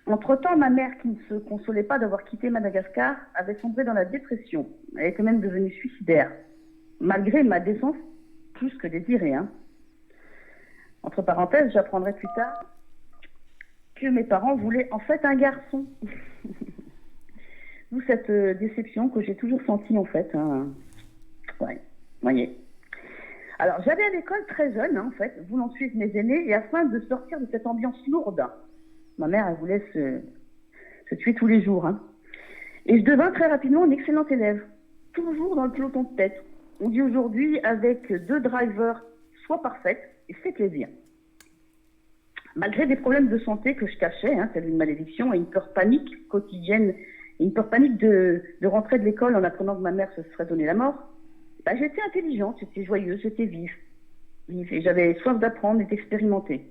Entre-temps, ma mère, qui ne se consolait pas d'avoir quitté Madagascar, avait sombré dans la dépression. Elle était même devenue suicidaire, malgré ma décence plus que désirée. Hein. Entre parenthèses, j'apprendrai plus tard que mes parents voulaient en fait un garçon. D'où cette déception que j'ai toujours sentie en fait. Hein. Ouais, voyez. Alors, j'allais à l'école très jeune, hein, en fait, voulant suivre mes aînés et afin de sortir de cette ambiance lourde. Ma mère, elle voulait se tuer tous les jours. Hein. Et je devins très rapidement une excellente élève. Toujours dans le peloton de tête. On dit aujourd'hui avec 2 drivers, soit parfaites, et c'est plaisir. Malgré des problèmes de santé que je cachais, hein, telle une malédiction et une peur panique quotidienne, et une peur panique de rentrer de l'école en apprenant que ma mère se serait donné la mort, bah, j'étais intelligente, j'étais joyeuse, j'étais vive. Et j'avais soif d'apprendre et d'expérimenter.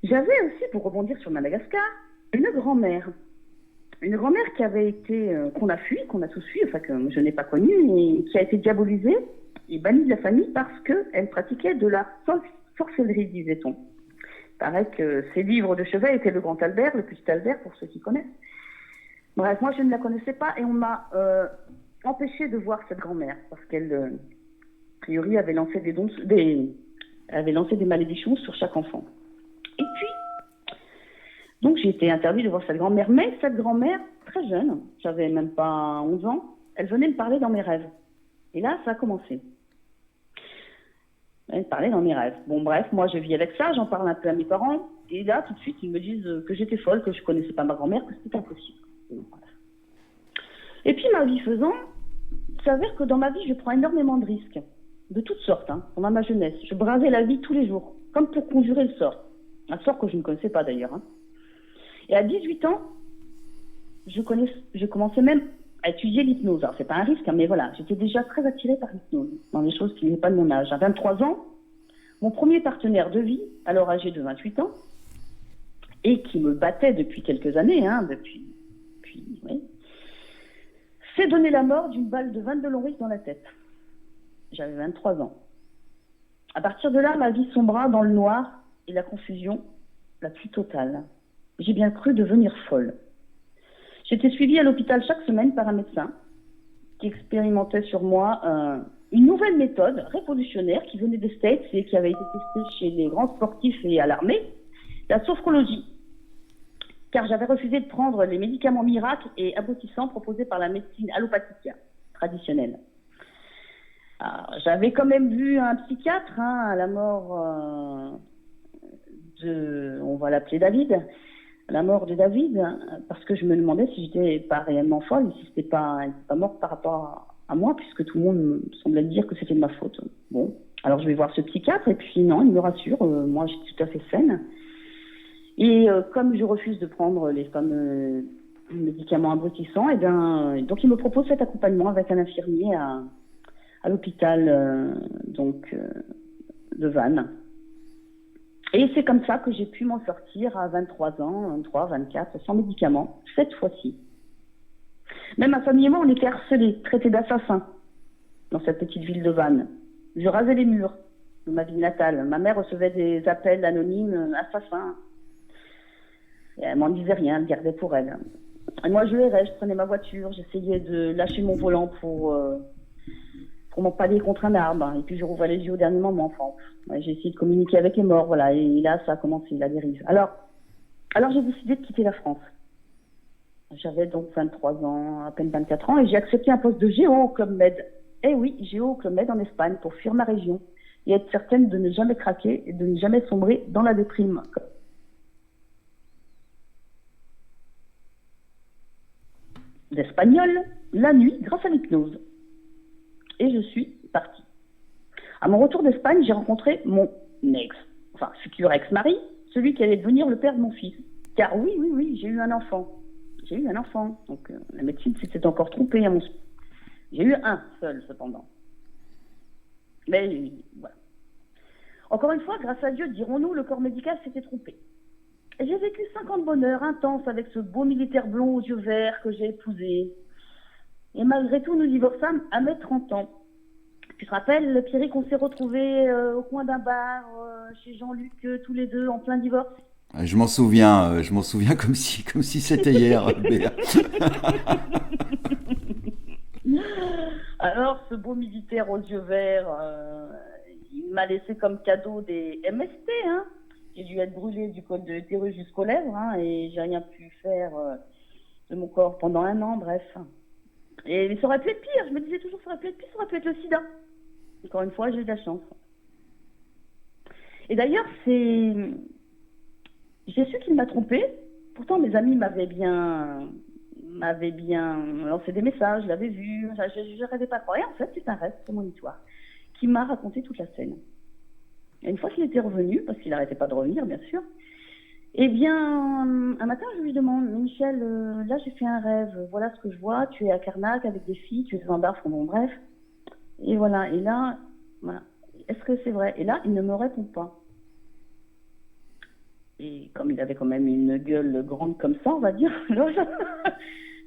J'avais aussi, pour rebondir sur Madagascar, une grand-mère. Une grand-mère qui avait été, qu'on a fui, qu'on a tous fui, enfin que je n'ai pas connue, et qui a été diabolisée et bannie de la famille parce qu'elle pratiquait de la sorcellerie, disait-on. Il paraît que ses livres de chevet étaient le grand Albert, le petit Albert, pour ceux qui connaissent. Bref, moi je ne la connaissais pas et on m'a empêché de voir cette grand-mère parce qu'elle, a priori, avait lancé avait lancé des malédictions sur chaque enfant. Et puis, donc j'ai été interdite de voir cette grand-mère, mais cette grand-mère, très jeune, j'avais même pas 11 ans, elle venait me parler dans mes rêves. Et là, ça a commencé. Elle me parlait dans mes rêves. Bon, bref, moi je vis avec ça, j'en parle un peu à mes parents, et là, tout de suite, ils me disent que j'étais folle, que je connaissais pas ma grand-mère, que c'était impossible. Donc, bref. Et puis, ma vie faisant, il s'avère que dans ma vie, je prends énormément de risques, de toutes sortes, pendant ma jeunesse. Je bravais la vie tous les jours, comme pour conjurer le sort. Un sort que je ne connaissais pas d'ailleurs. Et à 18 ans, je commençais même à étudier l'hypnose. Alors, c'est pas un risque, mais voilà, j'étais déjà très attirée par l'hypnose, dans des choses qui n'étaient pas de mon âge. À 23 ans, mon premier partenaire de vie, alors âgé de 28 ans, et qui me battait depuis quelques années, oui, s'est donné la mort d'une balle de 22 Longric dans la tête. J'avais 23 ans. À partir de là, ma vie sombra dans le noir et la confusion la plus totale. J'ai bien cru devenir folle. J'étais suivie à l'hôpital chaque semaine par un médecin qui expérimentait sur moi une nouvelle méthode révolutionnaire qui venait des States et qui avait été testée chez les grands sportifs et à l'armée, la sophrologie. Car j'avais refusé de prendre les médicaments miracles et aboutissants proposés par la médecine allopathique traditionnelle. Alors, j'avais quand même vu un psychiatre à la mort on va l'appeler David, à la mort de David, parce que je me demandais si j'étais pas réellement folle, si c'était pas morte par rapport à moi, puisque tout le monde me semblait dire que c'était de ma faute. Bon, alors je vais voir ce psychiatre, et puis non, il me rassure, moi je suis tout à fait saine. Et comme je refuse de prendre les fameux médicaments abrutissants, et donc il me propose cet accompagnement avec un infirmier à l'hôpital de Vannes. Et c'est comme ça que j'ai pu m'en sortir à 23 ans, 23, 24, sans médicaments, cette fois-ci. Même ma famille et moi, on était harcelés, traités d'assassins dans cette petite ville de Vannes. Je rasais les murs de ma ville natale. Ma mère recevait des appels anonymes, assassins. Et elle m'en disait rien, elle gardait pour elle. Et moi, je errais, je prenais ma voiture, j'essayais de lâcher mon volant pour m'empaler contre un arbre. Et puis, je rouvrais les yeux au dernier moment. Enfin, j'ai essayé de communiquer avec les morts, voilà. Et là, ça a commencé, la dérive. Alors j'ai décidé de quitter la France. J'avais donc 23 ans, à peine 24 ans, et j'ai accepté un poste de géo au Club Med. Eh oui, géo au Club Med en Espagne, pour fuir ma région et être certaine de ne jamais craquer et de ne jamais sombrer dans la déprime. D'espagnol, la nuit, grâce à l'hypnose. Et je suis partie. À mon retour d'Espagne, j'ai rencontré mon futur ex-mari, celui qui allait devenir le père de mon fils. Car oui, j'ai eu un enfant. Donc la médecine s'était encore trompée. J'ai eu un seul, cependant. Mais voilà. Encore une fois, grâce à Dieu, dirons-nous, le corps médical s'était trompé. Et j'ai vécu 5 ans de bonheur intense avec ce beau militaire blond aux yeux verts que j'ai épousé. Et malgré tout, nous divorçâmes à mes 30 ans. Tu te rappelles, Pierrick, qu'on s'est retrouvés au coin d'un bar chez Jean-Luc, tous les deux, en plein divorce? Je m'en souviens comme si c'était hier, Béa. Alors, ce beau militaire aux yeux verts, il m'a laissé comme cadeau des MST, J'ai dû être brûlée du col de l'utérus jusqu'aux lèvres, et j'ai rien pu faire de mon corps pendant 1 an, bref. Et ça aurait pu être pire, je me disais toujours ça aurait pu être pire, ça aurait pu être le sida. Encore une fois, j'ai eu de la chance. Et d'ailleurs, j'ai su qu'il m'a trompée. Pourtant, mes amis m'avaient bien lancé des messages, je l'avais vu, je rêvais pas de croire. Et en fait, c'est un rêve, c'est mon histoire, qui m'a raconté toute la scène. Et une fois qu'il était revenu, parce qu'il n'arrêtait pas de revenir, bien sûr, eh bien, un matin, je lui demande, Michel, là, j'ai fait un rêve, voilà ce que je vois, tu es à Carnac avec des filles, tu es en bar, bon, bref. Et voilà, est-ce que c'est vrai? Et là, il ne me répond pas. Et comme il avait quand même une gueule grande comme ça, on va dire,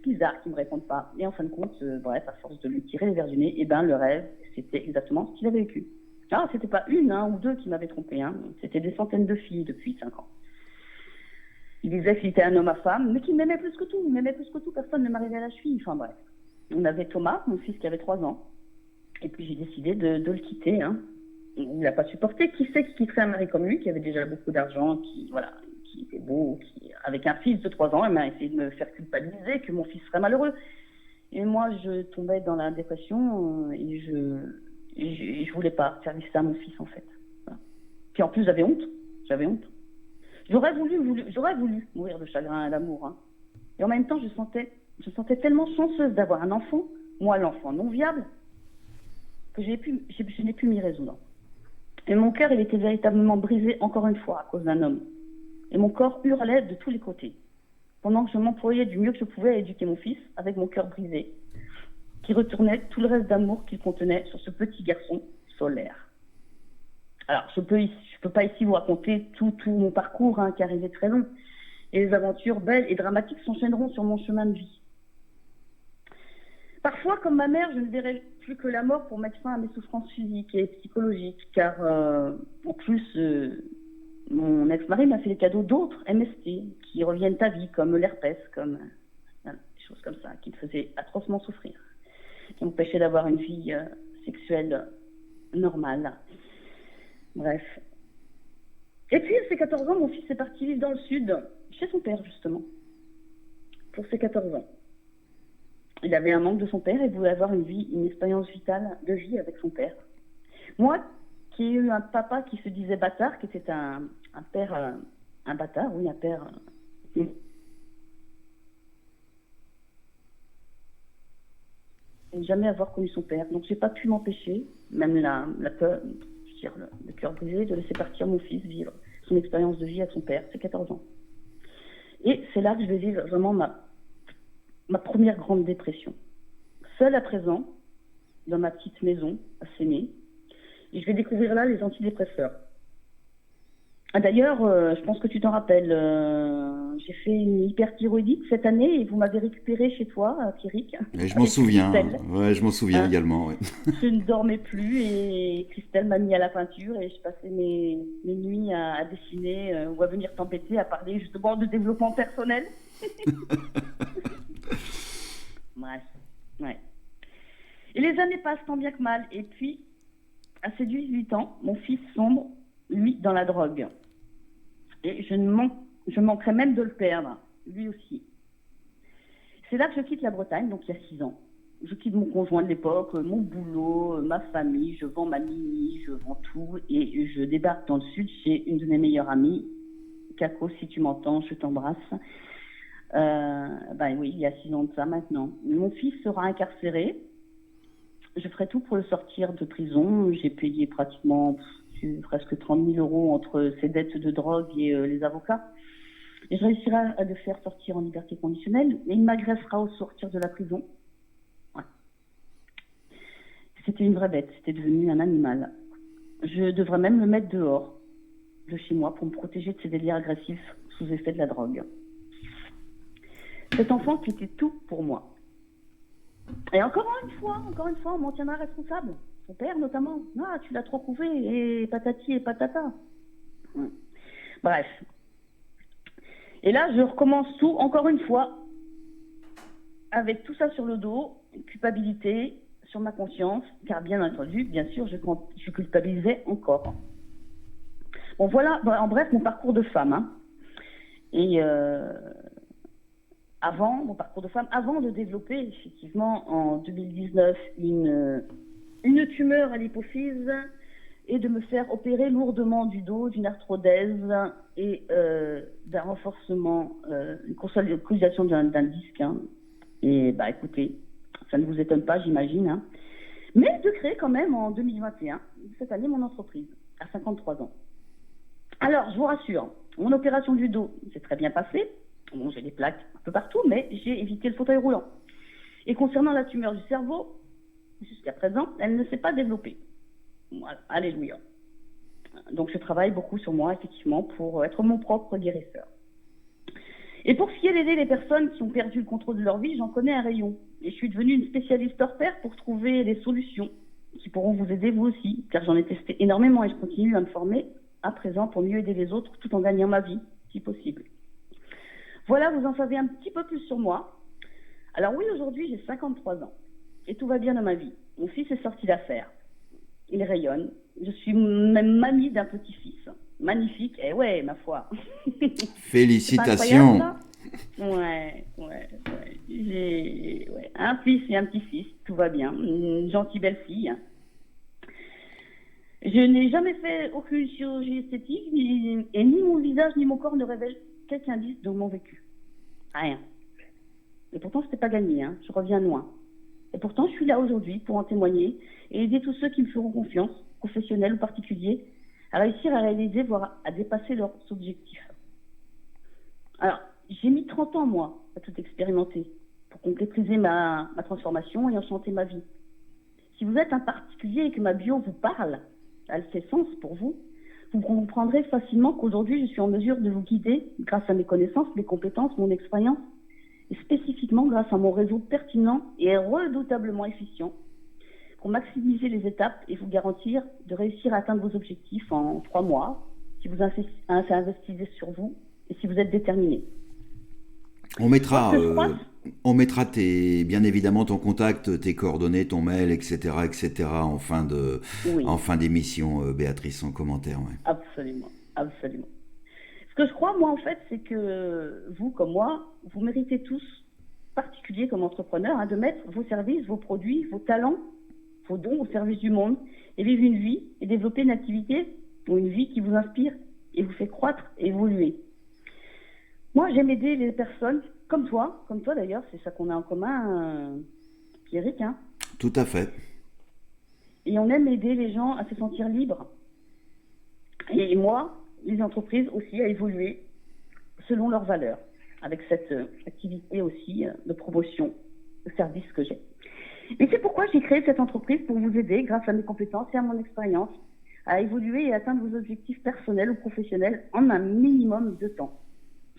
bizarre qu'il ne me réponde pas. Et en fin de compte, bref, à force de lui tirer les verres du nez, et ben le rêve, c'était exactement ce qu'il avait vécu. Ah, c'était pas une ou deux qui m'avaient trompé, hein. C'était des centaines de filles depuis 5 ans. Il disait qu'il était un homme à femme, mais qu'il m'aimait plus que tout. Il m'aimait plus que tout, personne ne m'arrivait à la cheville. Enfin bref. On avait Thomas, mon fils qui avait 3 ans. Et puis j'ai décidé de le quitter, hein. Il n'a pas supporté. Qui sait qui quitterait un mari comme lui, qui avait déjà beaucoup d'argent, qui était beau, avec un fils de 3 ans, il m'a essayé de me faire culpabiliser, que mon fils serait malheureux. Et moi, je tombais dans la dépression et je voulais pas faire ça à mon fils, en fait. Voilà. Puis en plus, j'avais honte. J'aurais voulu mourir de chagrin et d'amour, hein. Et en même temps, je sentais tellement chanceuse d'avoir un enfant, moi l'enfant non viable, que je n'ai pu m'y résoudre. Et mon cœur, il était véritablement brisé encore une fois à cause d'un homme. Et mon corps hurlait de tous les côtés. Pendant que je m'employais du mieux que je pouvais à éduquer mon fils, avec mon cœur brisé, qui retournait tout le reste d'amour qu'il contenait sur ce petit garçon solaire. Alors, je peux pas ici vous raconter tout mon parcours, hein, qui arrivait très long. Et les aventures belles et dramatiques s'enchaîneront sur mon chemin de vie. Parfois, comme ma mère, je ne verrai plus que la mort pour mettre fin à mes souffrances physiques et psychologiques, car en plus, mon ex-mari m'a fait les cadeaux d'autres MST qui reviennent à vie, comme l'herpès, comme des choses comme ça, qui me faisaient atrocement souffrir, qui m'empêchaient d'avoir une vie sexuelle normale. Bref. Et puis, à ses 14 ans, mon fils est parti vivre dans le sud, chez son père, justement, pour ses 14 ans. Il avait un manque de son père et voulait avoir une expérience vitale de vie avec son père. Moi, qui ai eu un papa qui se disait bâtard, qui était un père, un bâtard, oui, un père... jamais avoir connu son père. Donc, j'ai pas pu m'empêcher, même la peur, je veux dire, le cœur brisé, de laisser partir mon fils vivre son expérience de vie avec son père. C'est 14 ans. Et c'est là que je vais vivre vraiment ma première grande dépression. Seule à présent, dans ma petite maison, à s'aimer, et je vais découvrir là les antidépresseurs. Ah, d'ailleurs, je pense que tu t'en rappelles, j'ai fait une hyperthyroïdite cette année et vous m'avez récupéré chez toi, Pierrick. Et je m'en souviens, ouais, je m'en souviens également. Ouais. Je ne dormais plus et Christelle m'a mis à la peinture et je passais mes nuits à dessiner ou à venir t'embêter, à parler justement de développement personnel. Bref, ouais. Et les années passent tant bien que mal. Et puis, à ses 18 ans, mon fils sombre, lui, dans la drogue. Et je manquerais même de le perdre, lui aussi. C'est là que je quitte la Bretagne, donc il y a 6 ans. Je quitte mon conjoint de l'époque, mon boulot, ma famille, je vends ma mini, je vends tout. Et je débarque dans le sud chez une de mes meilleures amies. Caco, si tu m'entends, je t'embrasse. Ben oui, il y a 6 ans de ça maintenant. Mon fils sera incarcéré. Je ferai tout pour le sortir de prison. J'ai payé pratiquement presque 30 000 € entre ses dettes de drogue et les avocats. Et je réussirai à le faire sortir en liberté conditionnelle. Mais il m'agressera au sortir de la prison. Ouais. C'était une vraie bête. C'était devenu un animal. Je devrais même le mettre dehors de chez moi pour me protéger de ses délires agressifs sous effet de la drogue. Cet enfant qui était tout pour moi. Et encore une fois, on m'en tiendra responsable. Son père, notamment. Ah, tu l'as trop couvé, et patati et patata. Bref. Et là, je recommence tout, encore une fois, avec tout ça sur le dos, culpabilité sur ma conscience, car bien entendu, bien sûr, je culpabilisais encore. Bon, voilà, en bref, mon parcours de femme. Hein. Et mon parcours de femme, avant de développer, effectivement, en 2019, une tumeur à l'hypophyse et de me faire opérer lourdement du dos, d'une arthrodèse et d'un renforcement, une consolidation d'un disque. Hein. Et bah écoutez, ça ne vous étonne pas, j'imagine. Hein. Mais de créer quand même en 2021, cette année, mon entreprise, à 53 ans. Alors, je vous rassure, mon opération du dos s'est très bien passée. Bon, j'ai des plaques un peu partout, mais j'ai évité le fauteuil roulant. Et concernant la tumeur du cerveau, jusqu'à présent, elle ne s'est pas développée. Voilà, alléluia. Donc je travaille beaucoup sur moi, effectivement, pour être mon propre guérisseur. Et pour ce qui est d'aider les personnes qui ont perdu le contrôle de leur vie, j'en connais un rayon. Et je suis devenue une spécialiste hors pair pour trouver des solutions qui pourront vous aider vous aussi, car j'en ai testé énormément et je continue à me former à présent pour mieux aider les autres tout en gagnant ma vie, si possible. Voilà, vous en savez un petit peu plus sur moi. Alors oui, aujourd'hui, j'ai 53 ans et tout va bien dans ma vie. Mon fils est sorti d'affaires. Il rayonne. Je suis même mamie d'un petit-fils. Magnifique. Eh ouais, ma foi. Félicitations. Ouais. J'ai un fils et un petit-fils. Tout va bien. Une gentille belle fille. Je n'ai jamais fait aucune chirurgie esthétique et ni mon visage ni mon corps ne révèlent quelque indice de mon vécu. Rien. Et pourtant, ce n'était pas gagné. Je reviens loin. Et pourtant, je suis là aujourd'hui pour en témoigner et aider tous ceux qui me feront confiance, professionnels ou particuliers, à réussir à réaliser, voire à dépasser leurs objectifs. Alors, j'ai mis 30 ans, moi, à tout expérimenter, pour concrétiser ma transformation et enchanter ma vie. Si vous êtes un particulier et que ma bio vous parle, elle fait sens pour vous, vous comprendrez facilement qu'aujourd'hui, je suis en mesure de vous guider grâce à mes connaissances, mes compétences, mon expérience, et spécifiquement grâce à mon réseau pertinent et redoutablement efficient pour maximiser les étapes et vous garantir de réussir à atteindre vos objectifs en 3 mois si vous investissez sur vous et si vous êtes déterminé. On mettra bien évidemment ton contact, tes coordonnées, ton mail, etc., en fin d'émission, Béatrice, en commentaire. Ouais. Absolument. Ce que je crois, moi, en fait, c'est que vous, comme moi, vous méritez tous, particuliers comme entrepreneurs, de mettre vos services, vos produits, vos talents, vos dons au service du monde et vivre une vie et développer une activité ou une vie qui vous inspire et vous fait croître et évoluer. Moi, j'aime aider les personnes comme toi d'ailleurs, c'est ça qu'on a en commun, Pierrick. Tout à fait. Et on aime aider les gens à se sentir libres. Et moi, les entreprises aussi à évoluer selon leurs valeurs, avec cette activité aussi de promotion de service que j'ai. Et c'est pourquoi j'ai créé cette entreprise pour vous aider, grâce à mes compétences et à mon expérience, à évoluer et atteindre vos objectifs personnels ou professionnels en un minimum de temps.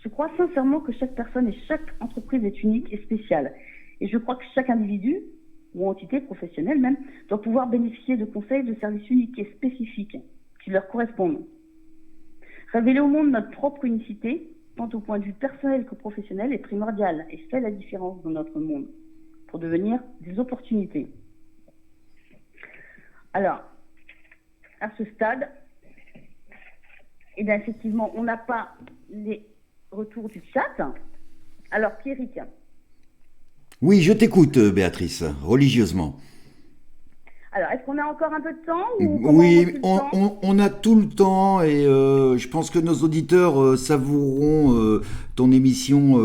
Je crois sincèrement que chaque personne et chaque entreprise est unique et spéciale. Et je crois que chaque individu, ou entité professionnelle même, doit pouvoir bénéficier de conseils, de services uniques et spécifiques qui leur correspondent. Révéler au monde notre propre unicité, tant au point de vue personnel que professionnel, est primordial et fait la différence dans notre monde pour devenir des opportunités. Alors, à ce stade, eh bien, effectivement, on n'a pas les retours du chat. Alors, Pierrick. Oui, je t'écoute, Béatrice, religieusement. Alors, est-ce qu'on a encore un peu de temps ou Oui, on a tout le temps et je pense que nos auditeurs savoureront ton émission,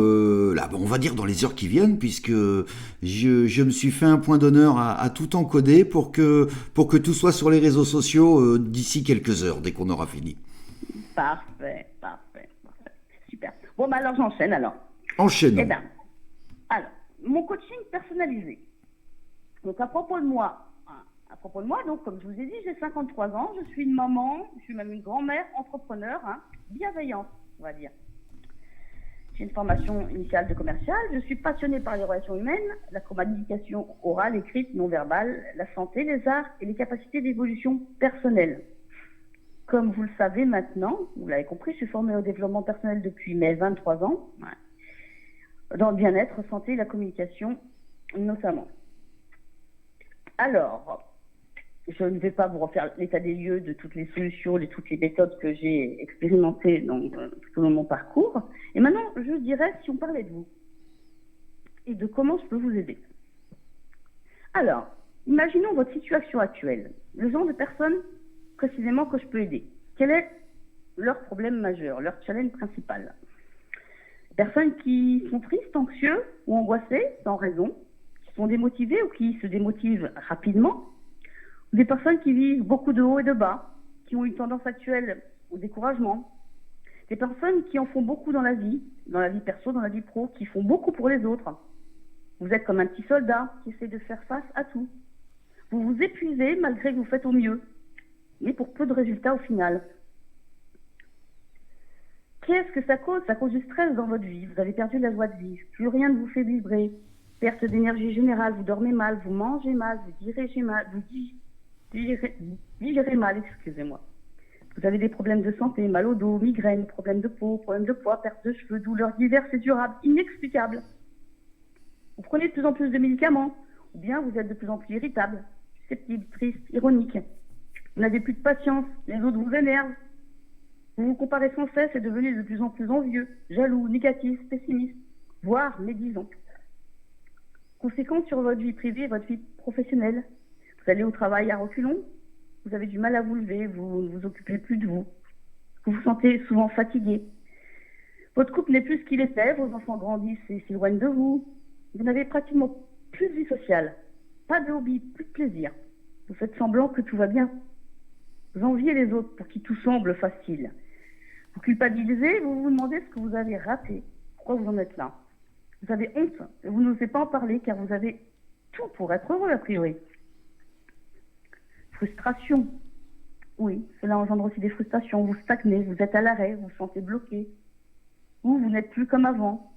là, on va dire dans les heures qui viennent, puisque je me suis fait un point d'honneur à tout encoder pour que tout soit sur les réseaux sociaux d'ici quelques heures, dès qu'on aura fini. Parfait. Super. Bon, alors j'enchaîne alors. Enchaînons. Eh bien, alors, mon coaching personnalisé. Donc, à propos de moi, donc, comme je vous ai dit, j'ai 53 ans, je suis une maman, je suis même une grand-mère, entrepreneur, bienveillante, on va dire. J'ai une formation initiale de commercial, je suis passionnée par les relations humaines, la communication orale, écrite, non-verbale, la santé, les arts et les capacités d'évolution personnelle. Comme vous le savez maintenant, vous l'avez compris, je suis formée au développement personnel depuis mes 23 ans, dans le bien-être, santé et la communication notamment. Alors, je ne vais pas vous refaire l'état des lieux de toutes les solutions, de toutes les méthodes que j'ai expérimentées tout au long de mon parcours. Et maintenant, je dirais si on parlait de vous et de comment je peux vous aider. Alors, imaginons votre situation actuelle, le genre de personnes précisément que je peux aider. Quel est leur problème majeur, leur challenge principal? Personnes qui sont tristes, anxieux ou angoissées sans raison, qui sont démotivées ou qui se démotivent rapidement, ou des personnes qui vivent beaucoup de hauts et de bas, qui ont une tendance actuelle au découragement, des personnes qui en font beaucoup dans la vie perso, dans la vie pro, qui font beaucoup pour les autres. Vous êtes comme un petit soldat qui essaie de faire face à tout. Vous vous épuisez malgré que vous faites au mieux. mais pour peu de résultats au final. Qu'est-ce que ça cause? Ça cause du stress dans votre vie. Vous avez perdu la joie de vivre. Plus rien ne vous fait vibrer. Perte d'énergie générale, vous dormez mal, vous mangez mal, vous dirigez mal, digérez mal, excusez-moi. Vous avez des problèmes de santé, mal au dos, migraines, problèmes de peau, problèmes de poids, perte de cheveux, douleurs diverses et durables, inexplicables. Vous prenez de plus en plus de médicaments, ou bien vous êtes de plus en plus irritable, susceptible, triste, ironique. Vous n'avez plus de patience, les autres vous énervent. Vous vous comparez sans cesse et devenez de plus en plus envieux, jaloux, négatif, pessimiste, voire médisant. Conséquence sur votre vie privée et votre vie professionnelle. Vous allez au travail à reculons, vous avez du mal à vous lever, vous ne vous occupez plus de vous. Vous vous sentez souvent fatigué. Votre couple n'est plus ce qu'il était, vos enfants grandissent et s'éloignent de vous. Vous n'avez pratiquement plus de vie sociale, pas de hobby, plus de plaisir. Vous faites semblant que tout va bien. Vous enviez les autres pour qui tout semble facile. Vous culpabilisez, vous vous demandez ce que vous avez raté. Pourquoi vous en êtes là? Vous avez honte et vous n'osez pas en parler car vous avez tout pour être heureux a priori. Frustration. Oui, cela engendre aussi des frustrations. Vous stagnez, vous êtes à l'arrêt, vous vous sentez bloqué. Ou vous n'êtes plus comme avant.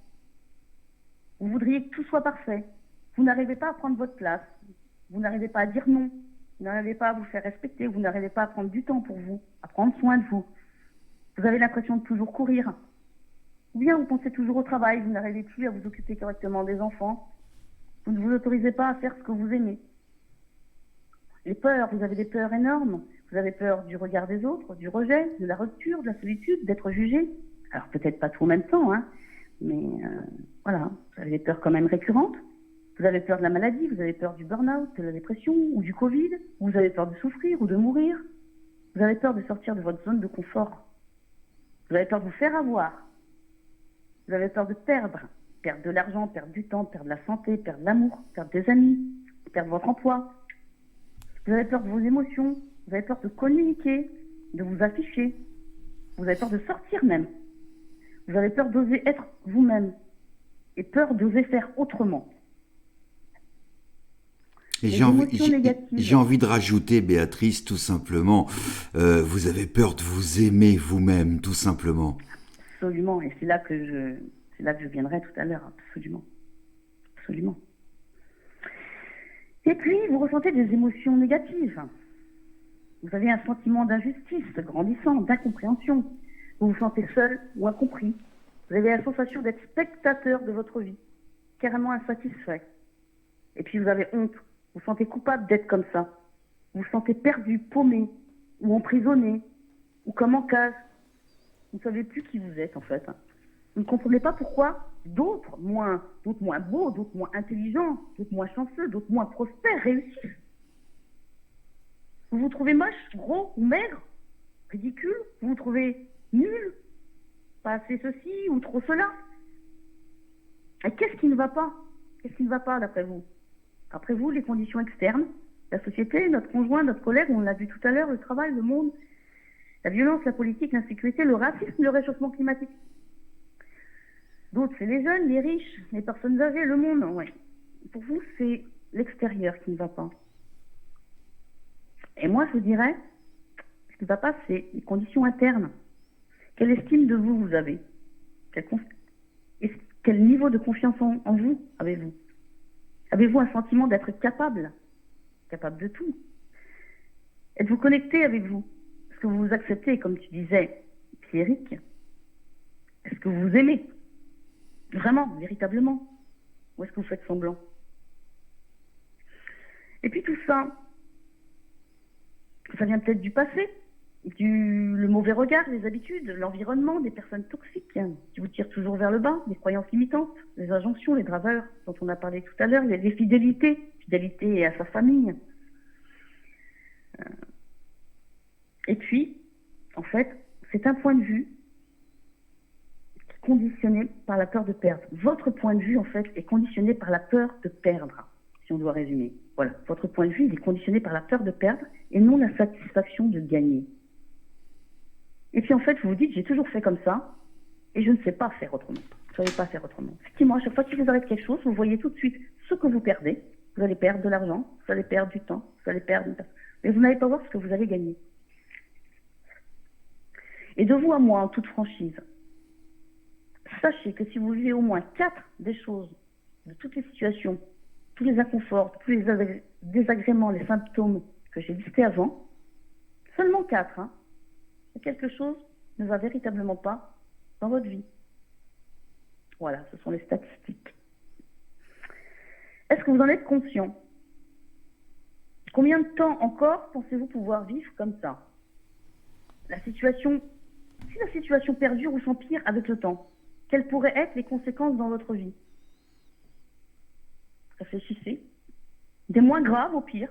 Vous voudriez que tout soit parfait. Vous n'arrivez pas à prendre votre place. Vous n'arrivez pas à dire non. Vous n'arrivez pas à vous faire respecter. Vous n'arrivez pas à prendre du temps pour vous, à prendre soin de vous. Vous avez l'impression de toujours courir. Ou bien vous pensez toujours au travail. Vous n'arrivez plus à vous occuper correctement des enfants. Vous ne vous autorisez pas à faire ce que vous aimez. Les peurs, vous avez des peurs énormes. Vous avez peur du regard des autres, du rejet, de la rupture, de la solitude, d'être jugé. Alors peut-être pas tout en même temps, hein, mais voilà, vous avez des peurs quand même récurrentes. Vous avez peur de la maladie, vous avez peur du burn-out, de la dépression ou du Covid. Vous avez peur de souffrir ou de mourir. Vous avez peur de sortir de votre zone de confort. Vous avez peur de vous faire avoir. Vous avez peur de perdre de l'argent, perdre du temps, perdre la santé, perdre l'amour, perdre des amis, perdre votre emploi. Vous avez peur de vos émotions, vous avez peur de communiquer, de vous afficher. Vous avez peur de sortir même. Vous avez peur d'oser être vous-même et peur d'oser faire autrement. Et j'ai envie de rajouter, Béatrice, tout simplement, vous avez peur de vous aimer vous-même, tout simplement. Absolument, et c'est là que je viendrai tout à l'heure, absolument. Absolument. Et puis, vous ressentez des émotions négatives. Vous avez un sentiment d'injustice grandissant, d'incompréhension. Vous vous sentez seul ou incompris. Vous avez la sensation d'être spectateur de votre vie, carrément insatisfait. Et puis, vous avez honte. Vous vous sentez coupable d'être comme ça. Vous vous sentez perdu, paumé, ou emprisonné, ou comme en cage. Vous ne savez plus qui vous êtes, en fait. Vous ne comprenez pas pourquoi d'autres moins beaux, d'autres moins intelligents, d'autres moins chanceux, d'autres moins prospères réussissent. Vous vous trouvez moche, gros ou maigre, ridicule, vous vous trouvez nul, pas assez ceci ou trop cela. Et qu'est-ce qui ne va pas? Qu'est-ce qui ne va pas d'après vous? Après vous, les conditions externes, la société, notre conjoint, notre collègue, on l'a vu tout à l'heure, le travail, le monde, la violence, la politique, l'insécurité, le racisme, le réchauffement climatique. D'autres, c'est les jeunes, les riches, les personnes âgées, le monde. Ouais. Pour vous, c'est l'extérieur qui ne va pas. Et moi, je dirais, ce qui ne va pas, c'est les conditions internes. Quelle estime de vous avez? Quel niveau de confiance en vous avez-vous? Avez-vous un sentiment d'être capable de tout? Êtes-vous connecté avec vous? Est-ce que vous vous acceptez, comme tu disais, Pierrick? Est-ce que vous vous aimez? Vraiment, véritablement? Ou est-ce que vous faites semblant? Et puis tout ça, ça vient peut-être du passé, le mauvais regard, les habitudes, l'environnement, des personnes toxiques qui vous tirent toujours vers le bas, des croyances limitantes, les injonctions, les draveurs dont on a parlé tout à l'heure, les fidélité à sa famille. Et puis, en fait, c'est un point de vue conditionné par la peur de perdre. Votre point de vue, en fait, est conditionné par la peur de perdre, si on doit résumer. Voilà, votre point de vue, il est conditionné par la peur de perdre et non la satisfaction de gagner. Et puis, en fait, vous vous dites, j'ai toujours fait comme ça et je ne sais pas faire autrement. Je ne savais pas faire autrement. Effectivement, à chaque fois qu'il vous arrive quelque chose, vous voyez tout de suite ce que vous perdez. Vous allez perdre de l'argent, vous allez perdre du temps, vous allez perdre... Mais vous n'allez pas voir ce que vous allez gagner. Et de vous à moi, en toute franchise, sachez que si vous vivez au moins 4 des choses, de toutes les situations, tous les inconforts, tous les désagréments, les symptômes que j'ai listés avant, seulement 4, hein, et quelque chose ne va véritablement pas dans votre vie. Voilà, ce sont les statistiques. Est-ce que vous en êtes conscient? Combien de temps encore pensez-vous pouvoir vivre comme ça? Si la situation perdure ou s'empire avec le temps, quelles pourraient être les conséquences dans votre vie? Réfléchissez. Des moins graves au pire.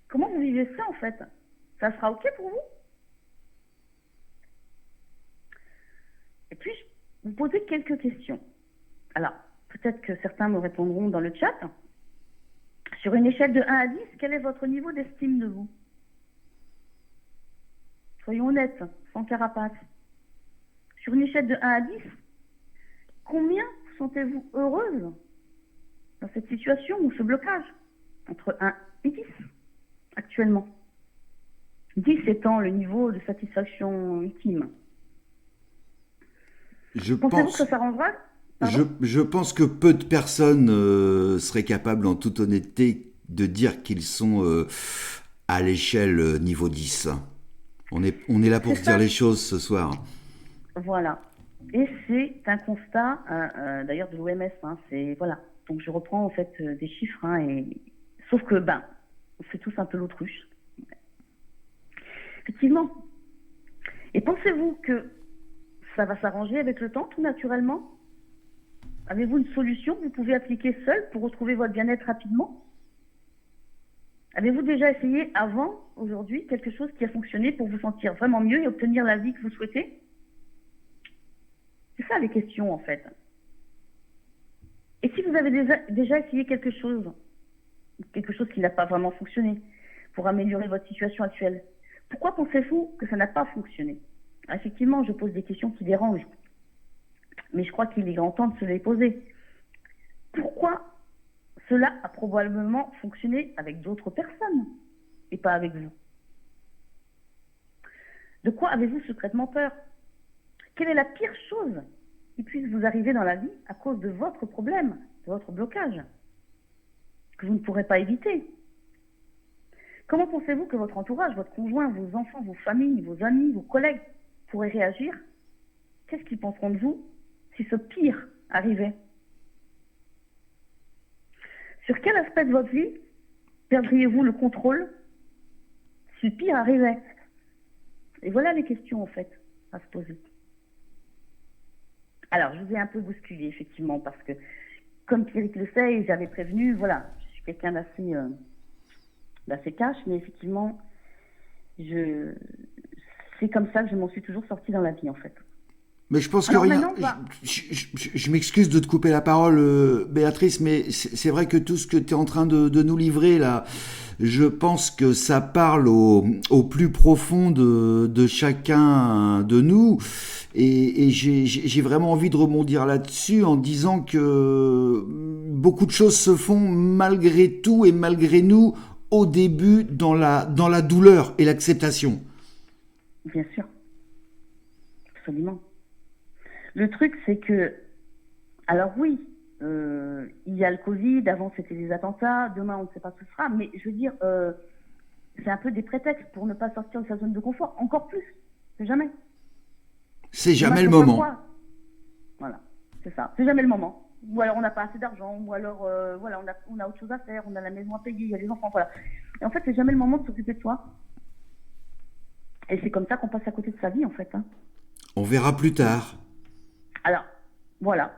Comment vous vivez ça en fait? Ça sera OK pour vous? Et puis, je vous posez quelques questions. Alors, peut-être que certains me répondront dans le chat. Sur une échelle de 1 à 10, quel est votre niveau d'estime de vous? Soyons honnêtes, sans carapace. Sur une échelle de 1 à 10, combien vous sentez-vous heureuse dans cette situation ou ce blocage? Entre 1 et 10, actuellement. 10 étant le niveau de satisfaction ultime. Pensez-vous que ça s'arrangera? Je pense que peu de personnes seraient capables, en toute honnêteté, de dire qu'ils sont à l'échelle niveau 10. On est là pour se dire les choses ce soir. Voilà. Et c'est un constat, d'ailleurs, de l'OMS. Hein, voilà. Donc je reprends en fait des chiffres. Hein, sauf que, on fait tous un peu l'autruche. Effectivement. Et pensez-vous que ça va s'arranger avec le temps, tout naturellement? Avez-vous une solution que vous pouvez appliquer seul pour retrouver votre bien-être rapidement? Avez-vous déjà essayé avant, aujourd'hui, quelque chose qui a fonctionné pour vous sentir vraiment mieux et obtenir la vie que vous souhaitez? C'est ça les questions en fait. Et si vous avez déjà essayé quelque chose qui n'a pas vraiment fonctionné pour améliorer votre situation actuelle, pourquoi pensez-vous que ça n'a pas fonctionné? Effectivement, je pose des questions qui dérangent. Mais je crois qu'il est grand temps de se les poser. Pourquoi cela a probablement fonctionné avec d'autres personnes et pas avec vous? De quoi avez-vous secrètement peur? Quelle est la pire chose qui puisse vous arriver dans la vie à cause de votre problème, de votre blocage, que vous ne pourrez pas éviter? Comment pensez-vous que votre entourage, votre conjoint, vos enfants, vos familles, vos amis, vos collègues pourraient réagir? Qu'est-ce qu'ils penseront de vous si ce pire arrivait? Sur quel aspect de votre vie perdriez-vous le contrôle si le pire arrivait? Et voilà les questions en fait à se poser. Alors, je vous ai un peu bousculé effectivement parce que, comme Pierrick le sait, et j'avais prévenu, voilà, je suis quelqu'un d'assez cash, mais effectivement, c'est comme ça que je m'en suis toujours sortie dans la vie en fait. Mais je pense que rien. Je m'excuse de te couper la parole, Béatrice, mais c'est vrai que tout ce que tu es en train de nous livrer là, je pense que ça parle au plus profond de chacun de nous. Et j'ai vraiment envie de rebondir là-dessus en disant que beaucoup de choses se font malgré tout et malgré nous au début dans la douleur et l'acceptation. Bien sûr. Absolument. Le truc, c'est que, alors oui, il y a le Covid, avant c'était les attentats, demain on ne sait pas ce que ce sera, mais je veux dire, c'est un peu des prétextes pour ne pas sortir de sa zone de confort, encore plus, c'est jamais. C'est jamais le moment. Voilà, c'est ça, c'est jamais le moment. Ou alors on n'a pas assez d'argent, ou alors voilà, on a autre chose à faire, on a la maison à payer, il y a les enfants, voilà. Et en fait, c'est jamais le moment de s'occuper de soi. Et c'est comme ça qu'on passe à côté de sa vie, en fait. Hein. On verra plus tard. Alors, voilà.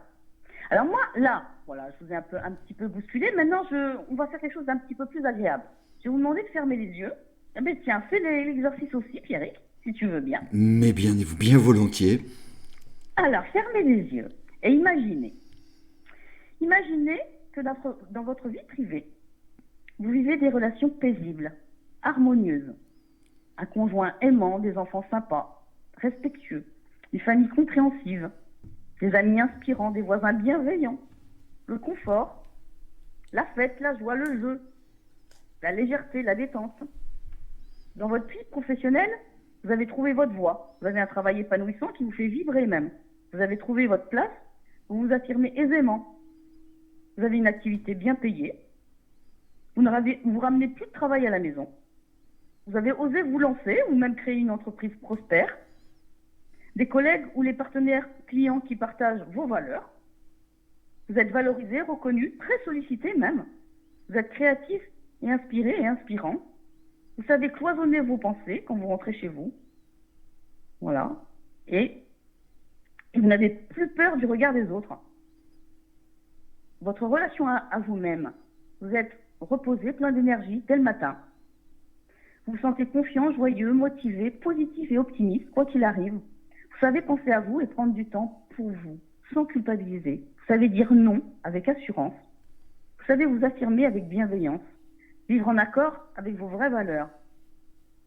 Alors moi, là, voilà, je vous ai un petit peu bousculé. Maintenant, on va faire quelque chose d'un petit peu plus agréable. Je vais vous demander de fermer les yeux. Eh bien, tiens, fais l'exercice aussi, Pierrick, si tu veux bien. Mais bien volontiers. Alors, fermez les yeux et imaginez. Imaginez que dans votre vie privée, vous vivez des relations paisibles, harmonieuses. Un conjoint aimant, des enfants sympas, respectueux, une famille compréhensive, des amis inspirants, des voisins bienveillants, le confort, la fête, la joie, le jeu, la légèreté, la détente. Dans votre vie professionnelle, Vous avez trouvé votre voie. Vous avez un travail épanouissant qui vous fait vibrer même. Vous avez trouvé votre place. Vous vous affirmez aisément. Vous avez une activité bien payée. Vous ramenez plus de travail à la maison. Vous avez osé vous lancer ou même créer une entreprise prospère. Des collègues ou les partenaires clients qui partagent vos valeurs. Vous êtes valorisé, reconnu, très sollicité même. Vous êtes créatif et inspiré et inspirant. Vous savez cloisonner vos pensées quand vous rentrez chez vous. Voilà. Et vous n'avez plus peur du regard des autres. Votre relation à vous-même. Vous êtes reposé, plein d'énergie dès le matin. Vous vous sentez confiant, joyeux, motivé, positif et optimiste, quoi qu'il arrive. Vous savez penser à vous et prendre du temps pour vous, sans culpabiliser. Vous savez dire non avec assurance. Vous savez vous affirmer avec bienveillance. Vivre en accord avec vos vraies valeurs.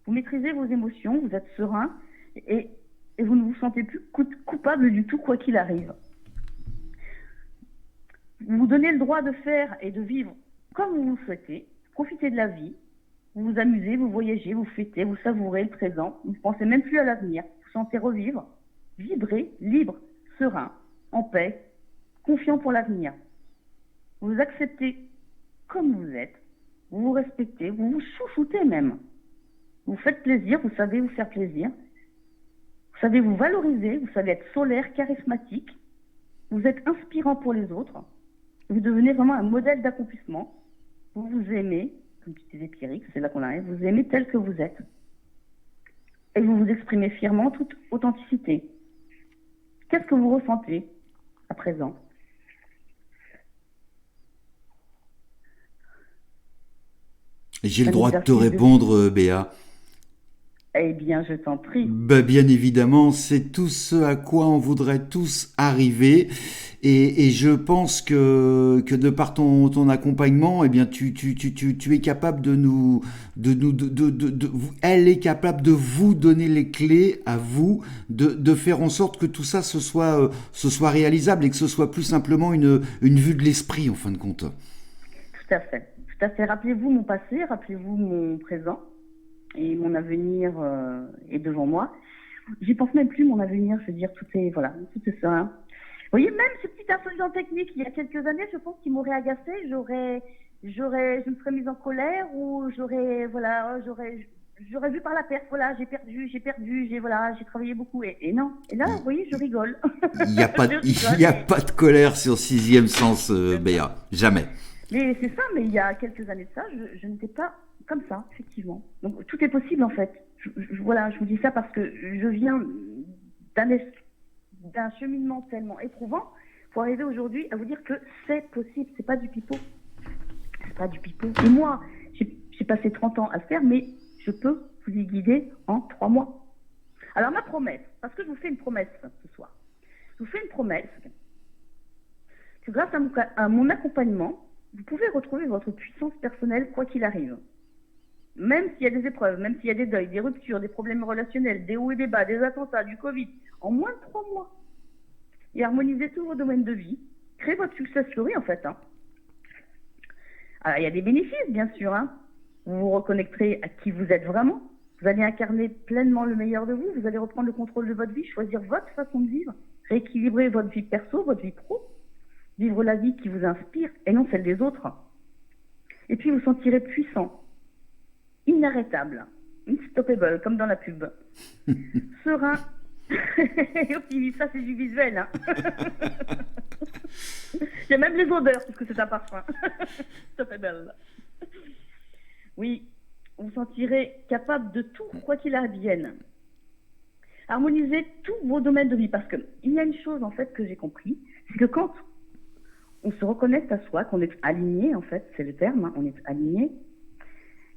Vous maîtrisez vos émotions, vous êtes serein et vous ne vous sentez plus coupable du tout, quoi qu'il arrive. Vous vous donnez le droit de faire et de vivre comme vous le souhaitez. Profitez de la vie. Vous vous amusez, vous voyagez, vous fêtez, vous savourez le présent. Vous ne pensez même plus à l'avenir. Vous sentez revivre, vibrer, libre, serein, en paix, confiant pour l'avenir. Vous vous acceptez comme vous êtes. Vous vous respectez, vous vous chouchoutez même. Vous faites plaisir, vous savez vous faire plaisir. Vous savez vous valoriser, vous savez être solaire, charismatique. Vous êtes inspirant pour les autres. Vous devenez vraiment un modèle d'accomplissement. Vous vous aimez, comme tu disais Pierrick, c'est là qu'on arrive, vous aimez tel que vous êtes. Et vous vous exprimez fièrement en toute authenticité. Qu'est-ce que vous ressentez à présent ? J'ai le droit de te répondre, Béa. Eh bien, je t'en prie. Bien évidemment, c'est tout ce à quoi on voudrait tous arriver. Et je pense que de par ton accompagnement, eh bien, tu es capable elle est capable de vous donner les clés à vous, de faire en sorte que tout ça ce soit réalisable et que ce soit plus simplement une vue de l'esprit, en fin de compte. Tout à fait. Tout à fait. Rappelez-vous mon passé, rappelez-vous mon présent. Et mon avenir est devant moi. J'y pense même plus, mon avenir, je veux dire, tout est serein. Vous voyez, même ce petit incident technique, il y a quelques années, je pense qu'il m'aurait agacé, je me serais mise en colère ou j'aurais vu par la perte, voilà, j'ai perdu, j'ai travaillé beaucoup et non. Et là, vous voyez, je rigole. Il n'y a pas de colère sur Sixième Sens, Béa, jamais. Mais c'est ça, mais il y a quelques années de ça, je n'étais pas comme ça, effectivement. Donc tout est possible en fait. Je vous dis ça parce que je viens d'un cheminement tellement éprouvant pour arriver aujourd'hui à vous dire que c'est possible, c'est pas du pipeau. C'est pas du pipeau. Et moi, j'ai passé 30 ans à le faire, mais je peux vous y guider en 3 mois. Alors ma promesse, parce que je vous fais une promesse ce soir. Je vous fais une promesse que grâce à mon accompagnement, vous pouvez retrouver votre puissance personnelle quoi qu'il arrive. Même s'il y a des épreuves, même s'il y a des deuils, des ruptures, des problèmes relationnels, des hauts et des bas, des attentats, du Covid, en moins de 3 mois. Et harmonisez tous vos domaines de vie. Créez votre success story en fait. Alors il y a des bénéfices bien sûr. Vous vous reconnecterez à qui vous êtes vraiment. Vous allez incarner pleinement le meilleur de vous. Vous allez reprendre le contrôle de votre vie, choisir votre façon de vivre, rééquilibrer votre vie perso, votre vie pro. Vivre la vie qui vous inspire et non celle des autres. Et puis vous sentirez puissant, inarrêtable, unstoppable, comme dans la pub. Serein et optimiste, ça c'est du visuel. Il y a même les odeurs, puisque c'est un parfum. Unstoppable. Oui, vous sentirez capable de tout, quoi qu'il advienne. Harmonisez tous vos domaines de vie, parce qu'il y a une chose en fait que j'ai compris, c'est que quand on se reconnecte à soi, qu'on est aligné, en fait, c'est le terme, on est aligné.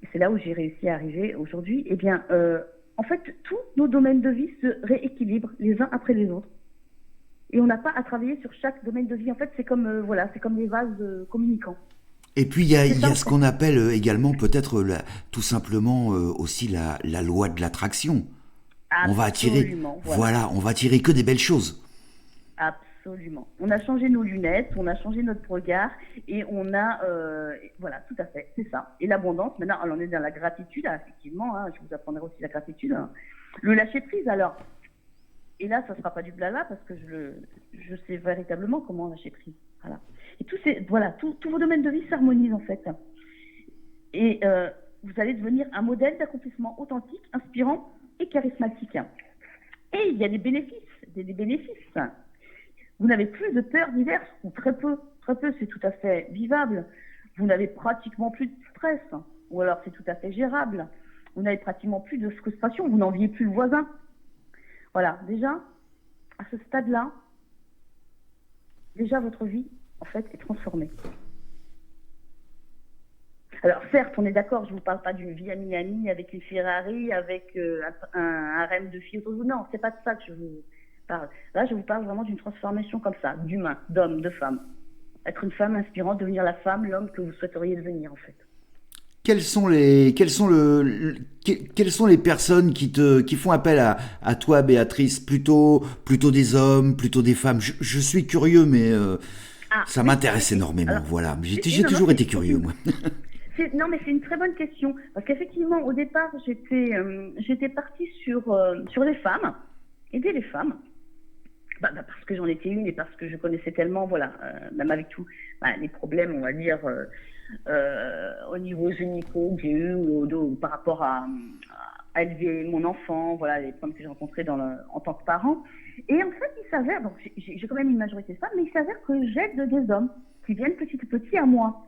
Et c'est là où j'ai réussi à arriver aujourd'hui. Eh bien, en fait, tous nos domaines de vie se rééquilibrent les uns après les autres. Et on n'a pas à travailler sur chaque domaine de vie. En fait, c'est comme les vases communicants. Et puis, il y a ce qu'on appelle également peut-être tout simplement aussi la loi de l'attraction. Absolument, on va attirer que des belles choses. Absolument. Absolument. On a changé nos lunettes, on a changé notre regard et on a, voilà, tout à fait, c'est ça. Et l'abondance, maintenant, alors on est dans la gratitude, hein, effectivement, hein, je vous apprendrai aussi la gratitude. Hein. Le lâcher prise, alors, et là, ça ne sera pas du blabla parce que je sais véritablement comment lâcher prise. Voilà. Et tous vos domaines de vie s'harmonisent en fait. Et vous allez devenir un modèle d'accomplissement authentique, inspirant et charismatique. Et il y a des bénéfices. Vous n'avez plus de peurs diverses, ou très peu, c'est tout à fait vivable. Vous n'avez pratiquement plus de stress, ou alors c'est tout à fait gérable. Vous n'avez pratiquement plus de frustration, vous n'enviez plus le voisin. Voilà, déjà, à ce stade-là, déjà votre vie, en fait, est transformée. Alors certes, on est d'accord, je ne vous parle pas d'une vie à Miami avec une Ferrari, avec un harem de filles autour de vous. Non, c'est pas de ça que je vous parle. Là, je vous parle vraiment d'une transformation comme ça, d'humain, d'homme, de femme. Être une femme inspirante, devenir la femme, l'homme que vous souhaiteriez devenir en fait. Quelles sont les personnes qui font appel à toi, Béatrice? Plutôt des hommes, plutôt des femmes? Je suis curieux, mais ça m'intéresse énormément. Alors, voilà, j'ai toujours été curieux, moi. Non, mais c'est une très bonne question. Parce qu'effectivement, au départ, j'étais partie sur les femmes, aider les femmes. Parce que j'en étais une et parce que je connaissais tellement, voilà, même avec tout, les problèmes, on va dire, au niveau gynéco que j'ai eu ou par rapport à élever mon enfant, voilà, les problèmes que j'ai rencontrés en tant que parent. Et en fait, il s'avère, donc j'ai quand même une majorité de femmes, mais il s'avère que j'aide des hommes qui viennent petit à petit à moi.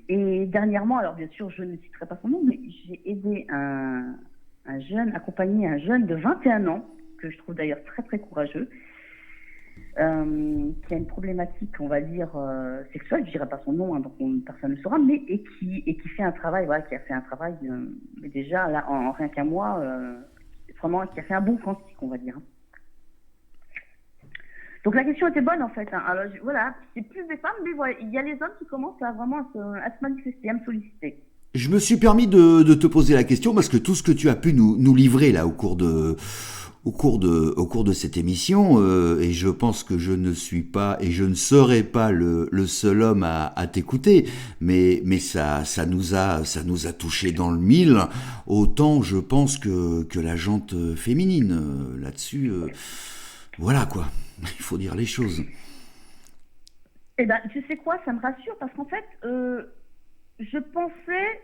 Et dernièrement, alors bien sûr, je ne citerai pas son nom, mais j'ai aidé accompagné un jeune de 21 ans, que je trouve d'ailleurs très très courageux, qui a une problématique, on va dire, sexuelle, je ne dirai pas son nom, hein, donc personne ne le saura, mais et qui fait un travail, voilà, qui a fait un travail, mais déjà, là, en rien qu'un mois, vraiment, qui a fait un bon quantique, on va dire. Donc la question était bonne en fait. Hein. Alors voilà, c'est plus des femmes, mais voilà, il y a les hommes qui commencent à se manifester, à me solliciter. Je me suis permis de te poser la question parce que tout ce que tu as pu nous livrer là au cours de cette émission, et je pense que je ne suis pas et je ne serai pas le seul homme à t'écouter, mais ça nous a touché dans le mille, autant je pense que la jante féminine là-dessus, voilà quoi. Il faut dire les choses. Eh ben, tu sais quoi, ça me rassure parce qu'en fait, je pensais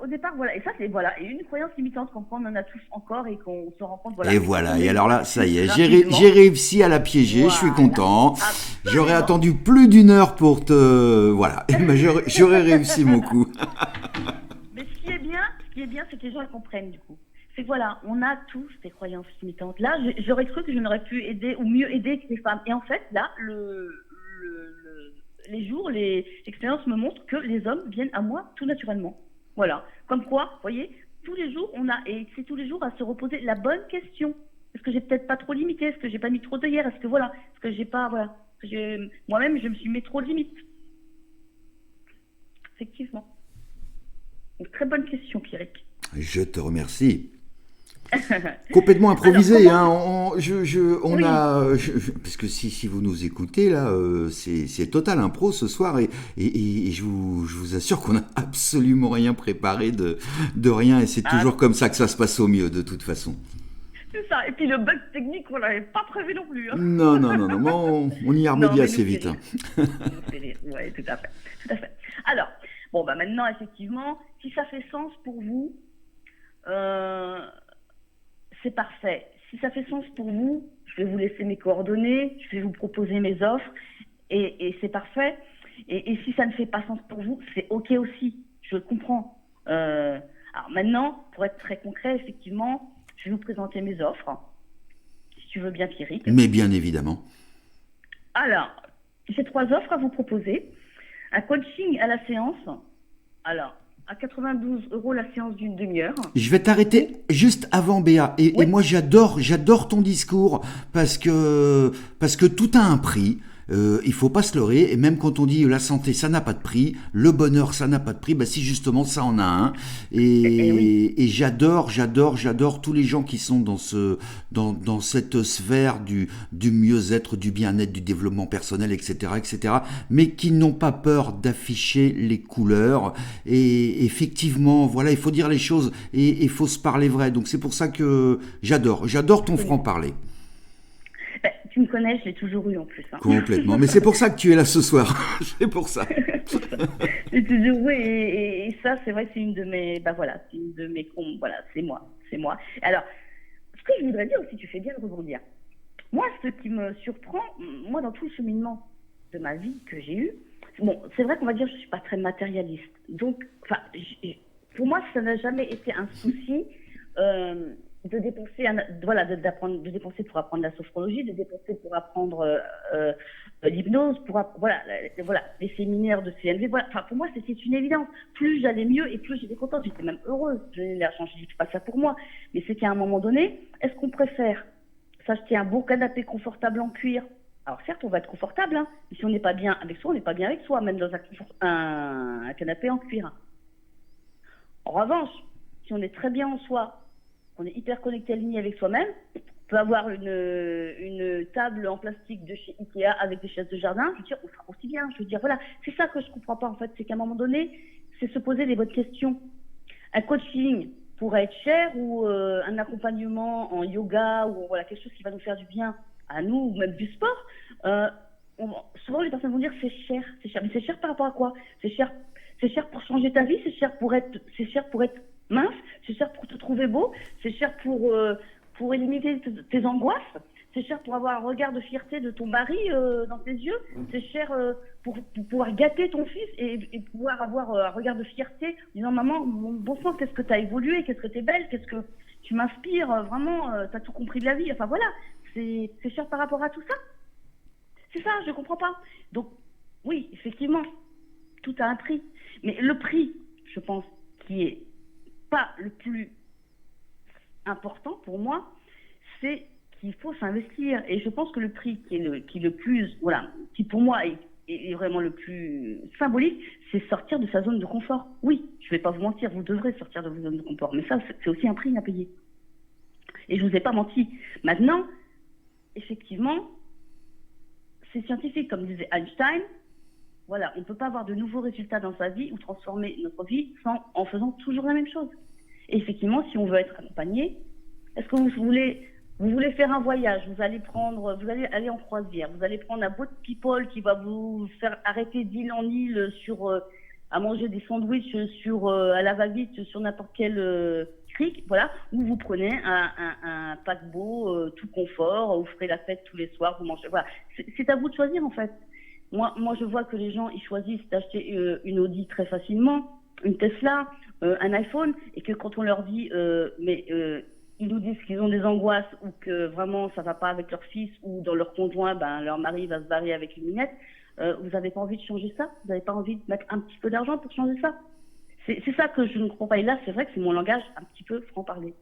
au départ, voilà, et ça c'est voilà, et une croyance limitante qu'on en a tous encore et qu'on se rend compte, voilà. Et voilà, et alors là, ça y est, j'ai réussi à la piéger, voilà, je suis content. Absolument. J'aurais attendu plus d'une heure pour te, voilà, j'aurais réussi mon coup. Mais ce qui est bien, c'est que les gens le comprennent du coup. C'est que voilà, on a tous des croyances limitantes. Là, j'aurais cru que je n'aurais pu aider ou mieux aider que les femmes. Et en fait, là, les jours, les expériences me montrent que les hommes viennent à moi tout naturellement. Voilà. Comme quoi, vous voyez, tous les jours, et c'est tous les jours à se reposer la bonne question. Est-ce que j'ai peut-être pas trop limité? Est-ce que j'ai pas mis trop d'œillères? Est-ce que voilà, est-ce que j'ai pas, voilà, moi-même, je me suis mis trop de limites. Effectivement. Une très bonne question, Pierrick. Je te remercie. Complètement improvisé, alors, oui. Parce que si vous nous écoutez là, c'est total impro ce soir et je vous assure qu'on n'a absolument rien préparé de rien et c'est toujours comme ça que ça se passe au mieux de toute façon. C'est ça, et puis le bug technique on l'avait pas prévu non plus. Hein. Non, on y a remédié assez vite. Hein. Oui, tout à fait. Alors, maintenant effectivement, si ça fait sens pour vous, c'est parfait. Si ça fait sens pour vous, je vais vous laisser mes coordonnées, je vais vous proposer mes offres et c'est parfait. Et si ça ne fait pas sens pour vous, c'est OK aussi. Je le comprends. Alors maintenant, pour être très concret, effectivement, je vais vous présenter mes offres. Si tu veux bien, Pierrick. Mais bien évidemment. Alors, j'ai 3 offres à vous proposer. Un coaching à la séance. Alors, à 92 € la séance d'une demi-heure. Je vais t'arrêter juste avant, Béa. Et moi, j'adore ton discours parce que tout a un prix. Il faut pas se leurrer, et même quand on dit la santé ça n'a pas de prix, le bonheur ça n'a pas de prix, bah si justement ça en a un. Oui, Et j'adore tous les gens qui sont dans cette sphère du mieux-être, du bien-être, du développement personnel, etc., mais qui n'ont pas peur d'afficher les couleurs. Et effectivement, voilà, il faut dire les choses et il faut se parler vrai. Donc c'est pour ça que j'adore ton absolument. franc-parler. Ben, tu me connais, je l'ai toujours eu en plus. Hein. Complètement. Mais c'est pour ça que tu es là ce soir. C'est pour ça. J'ai toujours eu, et ça, c'est vrai que c'est une de mes, bah voilà, c'est une de mes, voilà, c'est moi, c'est moi. Alors, ce que je voudrais dire aussi, tu fais bien de rebondir. Moi, ce qui me surprend, moi, dans tout le cheminement de ma vie que j'ai eu, bon, c'est vrai qu'on va dire que je suis pas très matérialiste. Donc, enfin, pour moi, ça n'a jamais été un souci de dépenser, voilà, d'apprendre, de dépenser pour apprendre la sophrologie, de dépenser pour apprendre l'hypnose, voilà, voilà, les séminaires de CNV. Voilà. Enfin, pour moi, c'était une évidence. Plus j'allais mieux et plus j'étais contente. J'étais même heureuse. Je n'ai l'argent, je dis pas ça pour moi, mais c'est qu'à un moment donné, est-ce qu'on préfère s'acheter un beau canapé confortable en cuir? Alors certes, on va être confortable, hein, mais si on n'est pas bien avec soi, on n'est pas bien avec soi, même dans un canapé en cuir. En revanche, si on est très bien en soi, on est hyper connecté, aligné avec soi-même, on peut avoir une table en plastique de chez Ikea avec des chaises de jardin, je veux dire, on fera aussi bien. Je veux dire, voilà, c'est ça que je comprends pas en fait, c'est qu'à un moment donné, c'est se poser les bonnes questions. Un coaching pourrait être cher ou un accompagnement en yoga ou voilà quelque chose qui va nous faire du bien à nous ou même du sport. Euh, Souvent les personnes vont dire c'est cher, c'est cher. Mais c'est cher par rapport à quoi? C'est cher pour changer ta vie, c'est cher pour être mince, c'est cher pour te trouver beau, c'est cher pour éliminer tes angoisses. C'est cher pour avoir un regard de fierté de ton mari dans tes yeux. C'est cher pour pouvoir gâter ton fils et pouvoir avoir un regard de fierté en disant maman, mon bon sang, qu'est-ce que tu as évolué, qu'est-ce que tu es belle, qu'est-ce que tu m'inspires, vraiment, tu as tout compris de la vie. Enfin voilà, c'est cher par rapport à tout ça. C'est ça, je comprends pas. Donc oui, effectivement, tout a un prix. Mais le prix, je pense, qui est pas le plus important pour moi, c'est qu'il faut s'investir. Et je pense que le prix qui est le plus, voilà, qui pour moi est vraiment le plus symbolique, c'est sortir de sa zone de confort. Oui, je vais pas vous mentir, vous devrez sortir de votre zone de confort, mais ça, c'est aussi un prix à payer. Et je vous ai pas menti. Maintenant, effectivement, c'est scientifique, comme disait Einstein. Voilà, on ne peut pas avoir de nouveaux résultats dans sa vie ou transformer notre vie en faisant toujours la même chose. Et effectivement, si on veut être accompagné, est-ce que vous voulez faire un voyage, vous allez aller en croisière, vous allez prendre un boat people qui va vous faire arrêter d'île en île à manger des sandwichs à la va-vite sur n'importe quel crique, voilà, ou vous prenez un paquebot tout confort, vous ferez la fête tous les soirs, vous mangez, voilà. C'est à vous de choisir en fait. Moi, je vois que les gens, ils choisissent d'acheter une Audi très facilement, une Tesla, un iPhone, et que quand on leur dit, ils nous disent qu'ils ont des angoisses ou que vraiment ça va pas avec leur fils ou dans leur conjoint, ben leur mari va se barrer avec une minette. Vous n'avez pas envie de changer ça? Vous n'avez pas envie de mettre un petit peu d'argent pour changer ça? C'est ça que je ne comprends pas. Et là, c'est vrai que c'est mon langage un petit peu franc-parler.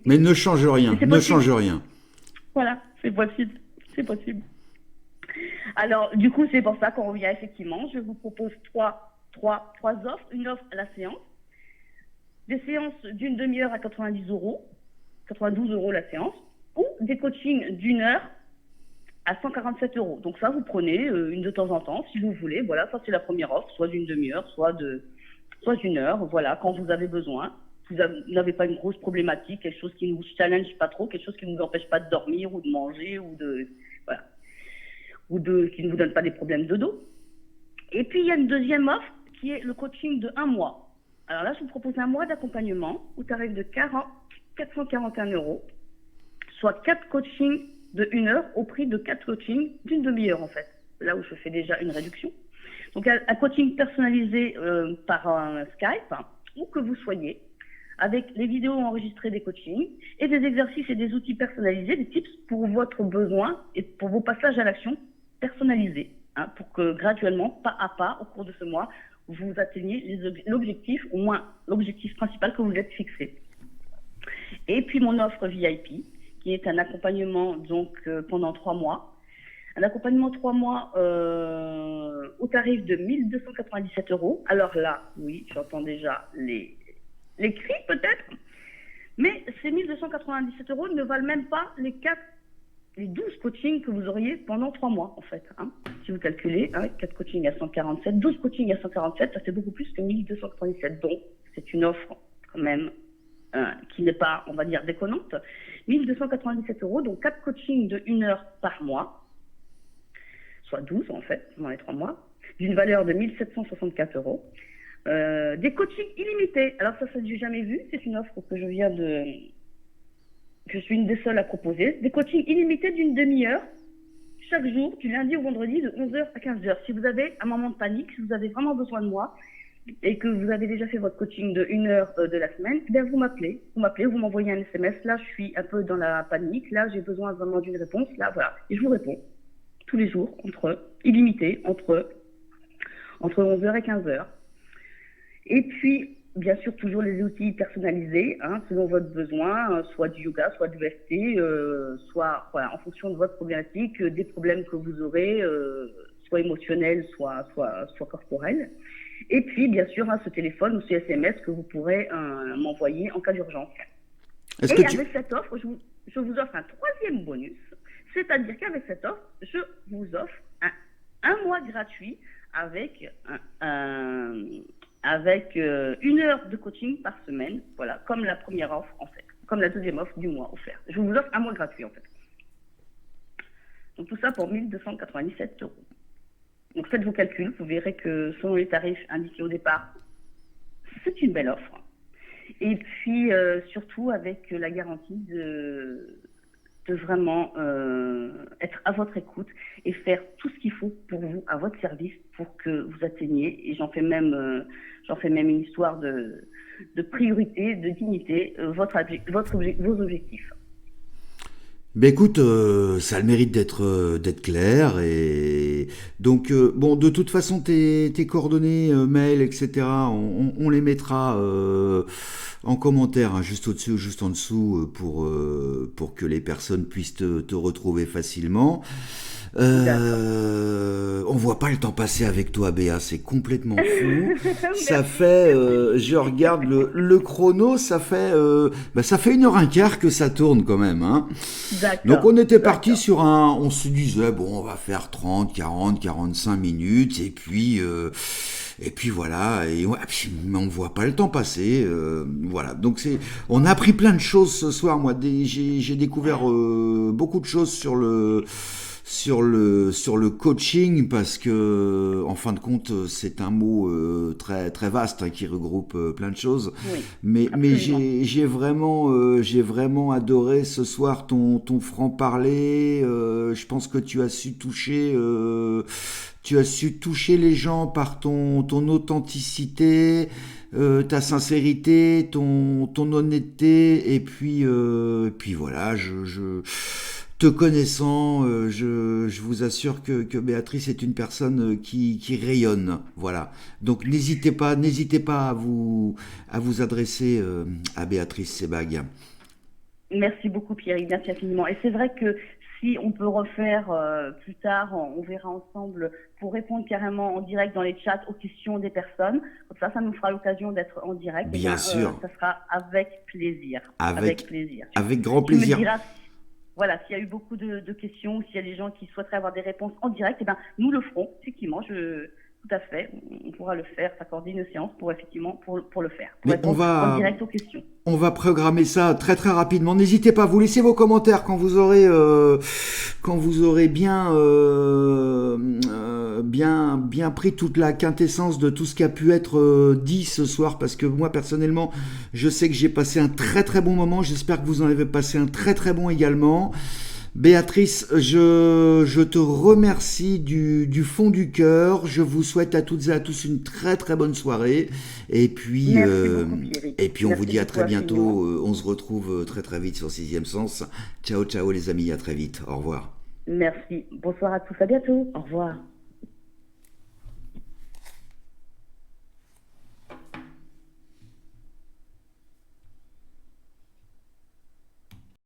Mais ne change Mais rien, c'est ne possible. change rien. Voilà, c'est possible. C'est possible. Alors, du coup, c'est pour ça qu'on revient effectivement. Je vous propose trois offres. Une offre à la séance. Des séances d'une demi-heure à 90 euros. 92 euros la séance. Ou des coachings d'une heure à 147 euros. Donc ça, vous prenez une de temps en temps, si vous voulez. Voilà, ça c'est la première offre, soit d'une demi-heure, soit d'une heure. Voilà, quand vous avez besoin. Vous n'avez pas une grosse problématique, quelque chose qui ne vous challenge pas trop, quelque chose qui ne vous empêche pas de dormir ou de manger voilà, qui ne vous donne pas des problèmes de dos. Et puis il y a une deuxième offre qui est le coaching de 1 mois. Alors là, je vous propose 1 mois d'accompagnement au tarif de 441 euros, soit 4 coachings de 1 heure au prix de 4 coachings d'une demi-heure en fait. Là où je fais déjà une réduction. Donc un coaching personnalisé par Skype, hein, où que vous soyez, avec les vidéos enregistrées des coachings et des exercices et des outils personnalisés, des tips pour votre besoin et pour vos passages à l'action personnalisés, hein, pour que graduellement, pas à pas, au cours de ce mois, vous atteigniez l'objectif, au moins l'objectif principal que vous êtes fixé. Et puis mon offre VIP, qui est un accompagnement donc pendant 3 mois, Un accompagnement 3 mois au tarif de 1297 euros. Alors là, oui, j'entends déjà les cris peut-être, mais ces 1297 euros ne valent même pas les 12 coachings que vous auriez pendant 3 mois, en fait. Hein. Si vous calculez, 4 coachings à 147, 12 coachings à 147, ça fait beaucoup plus que 1297. Donc, c'est une offre quand même qui n'est pas, on va dire, déconnante. 1297 euros, donc 4 coachings de 1 heure par mois, soit 12 en fait, dans les 3 mois, d'une valeur de 1764 euros. Des coachings illimités. Alors ça, j'ai jamais vu. C'est une offre que je suis une des seules à proposer. Des coachings illimités d'une demi-heure, chaque jour, du lundi au vendredi, de 11h à 15h. Si vous avez un moment de panique, si vous avez vraiment besoin de moi, et que vous avez déjà fait votre coaching de 1 heure de la semaine, eh bien vous m'appelez, vous m'envoyez un SMS. Là, je suis un peu dans la panique. Là, j'ai besoin vraiment d'une réponse. Là, voilà. Et je vous réponds tous les jours, illimité, entre 11h et 15h. Et puis, bien sûr, toujours les outils personnalisés, selon votre besoin, soit du yoga, soit du VFT, soit en fonction de votre problématique, des problèmes que vous aurez, soit émotionnels, soit corporels. Et puis, bien sûr, ce téléphone ou ce SMS que vous pourrez m'envoyer en cas d'urgence. Avec cette offre, je vous offre un 3e bonus, c'est-à-dire qu'avec cette offre, je vous offre un mois gratuit avec 1 heure de coaching par semaine, voilà, comme la première offre en fait, comme la 2e offre du mois offerte. Je vous offre un mois gratuit en fait. Donc tout ça pour 1297 euros. Donc faites vos calculs, vous verrez que selon les tarifs indiqués au départ, c'est une belle offre. Et puis surtout avec la garantie de vraiment être à votre écoute et faire tout ce qu'il faut pour vous, à votre service, pour que vous atteigniez, et j'en fais même une histoire de priorité, de dignité, vos objectifs. Ben écoute, ça a le mérite d'être clair, et donc bon, de toute façon tes coordonnées, mail, etc. On les mettra en commentaire, juste au-dessus ou juste en dessous, pour que les personnes puissent te retrouver facilement. On voit pas le temps passer avec toi, Béa, c'est complètement fou. Ça fait, je regarde le chrono, ça fait 1h15 que ça tourne quand même, hein. Donc on était parti sur on se disait bon, on va faire 30, 40, 45 minutes, et puis voilà, mais on voit pas le temps passer, voilà. Donc on a appris plein de choses ce soir. Moi, j'ai découvert beaucoup de choses sur le coaching, parce que en fin de compte c'est un mot très très vaste, qui regroupe plein de choses. Oui, mais j'ai vraiment adoré ce soir ton franc-parler. Je pense que tu as su toucher les gens par ton authenticité, ta sincérité, ton honnêteté, et puis voilà, te connaissant, je vous assure que Béatrice est une personne qui rayonne, voilà. Donc n'hésitez pas à vous adresser à Béatrice Sebag. Merci beaucoup Pierre, merci infiniment. Et c'est vrai que si on peut refaire plus tard, on verra ensemble pour répondre carrément en direct dans les chats aux questions des personnes. Comme ça nous fera l'occasion d'être en direct. Bien sûr. Ça sera avec plaisir. Avec plaisir. Avec grand plaisir. Voilà, s'il y a eu beaucoup de questions, s'il y a des gens qui souhaiteraient avoir des réponses en direct, nous le ferons, effectivement, tout à fait, on pourra le faire, s'accorder une séance pour le faire, pour répondre en direct aux questions. On va programmer ça très très rapidement. N'hésitez pas, vous laissez vos commentaires quand vous aurez bien pris toute la quintessence de tout ce qui a pu être dit ce soir, parce que moi personnellement, je sais que j'ai passé un très très bon moment. J'espère que vous en avez passé un très très bon également. Béatrice, je te remercie du fond du cœur. Je vous souhaite à toutes et à tous une très très bonne soirée. Et puis, on vous dit à très bientôt. On se retrouve très très vite sur Sixième Sens. Ciao ciao les amis, à très vite. Au revoir. Merci. Bonsoir à tous, à bientôt. Au revoir.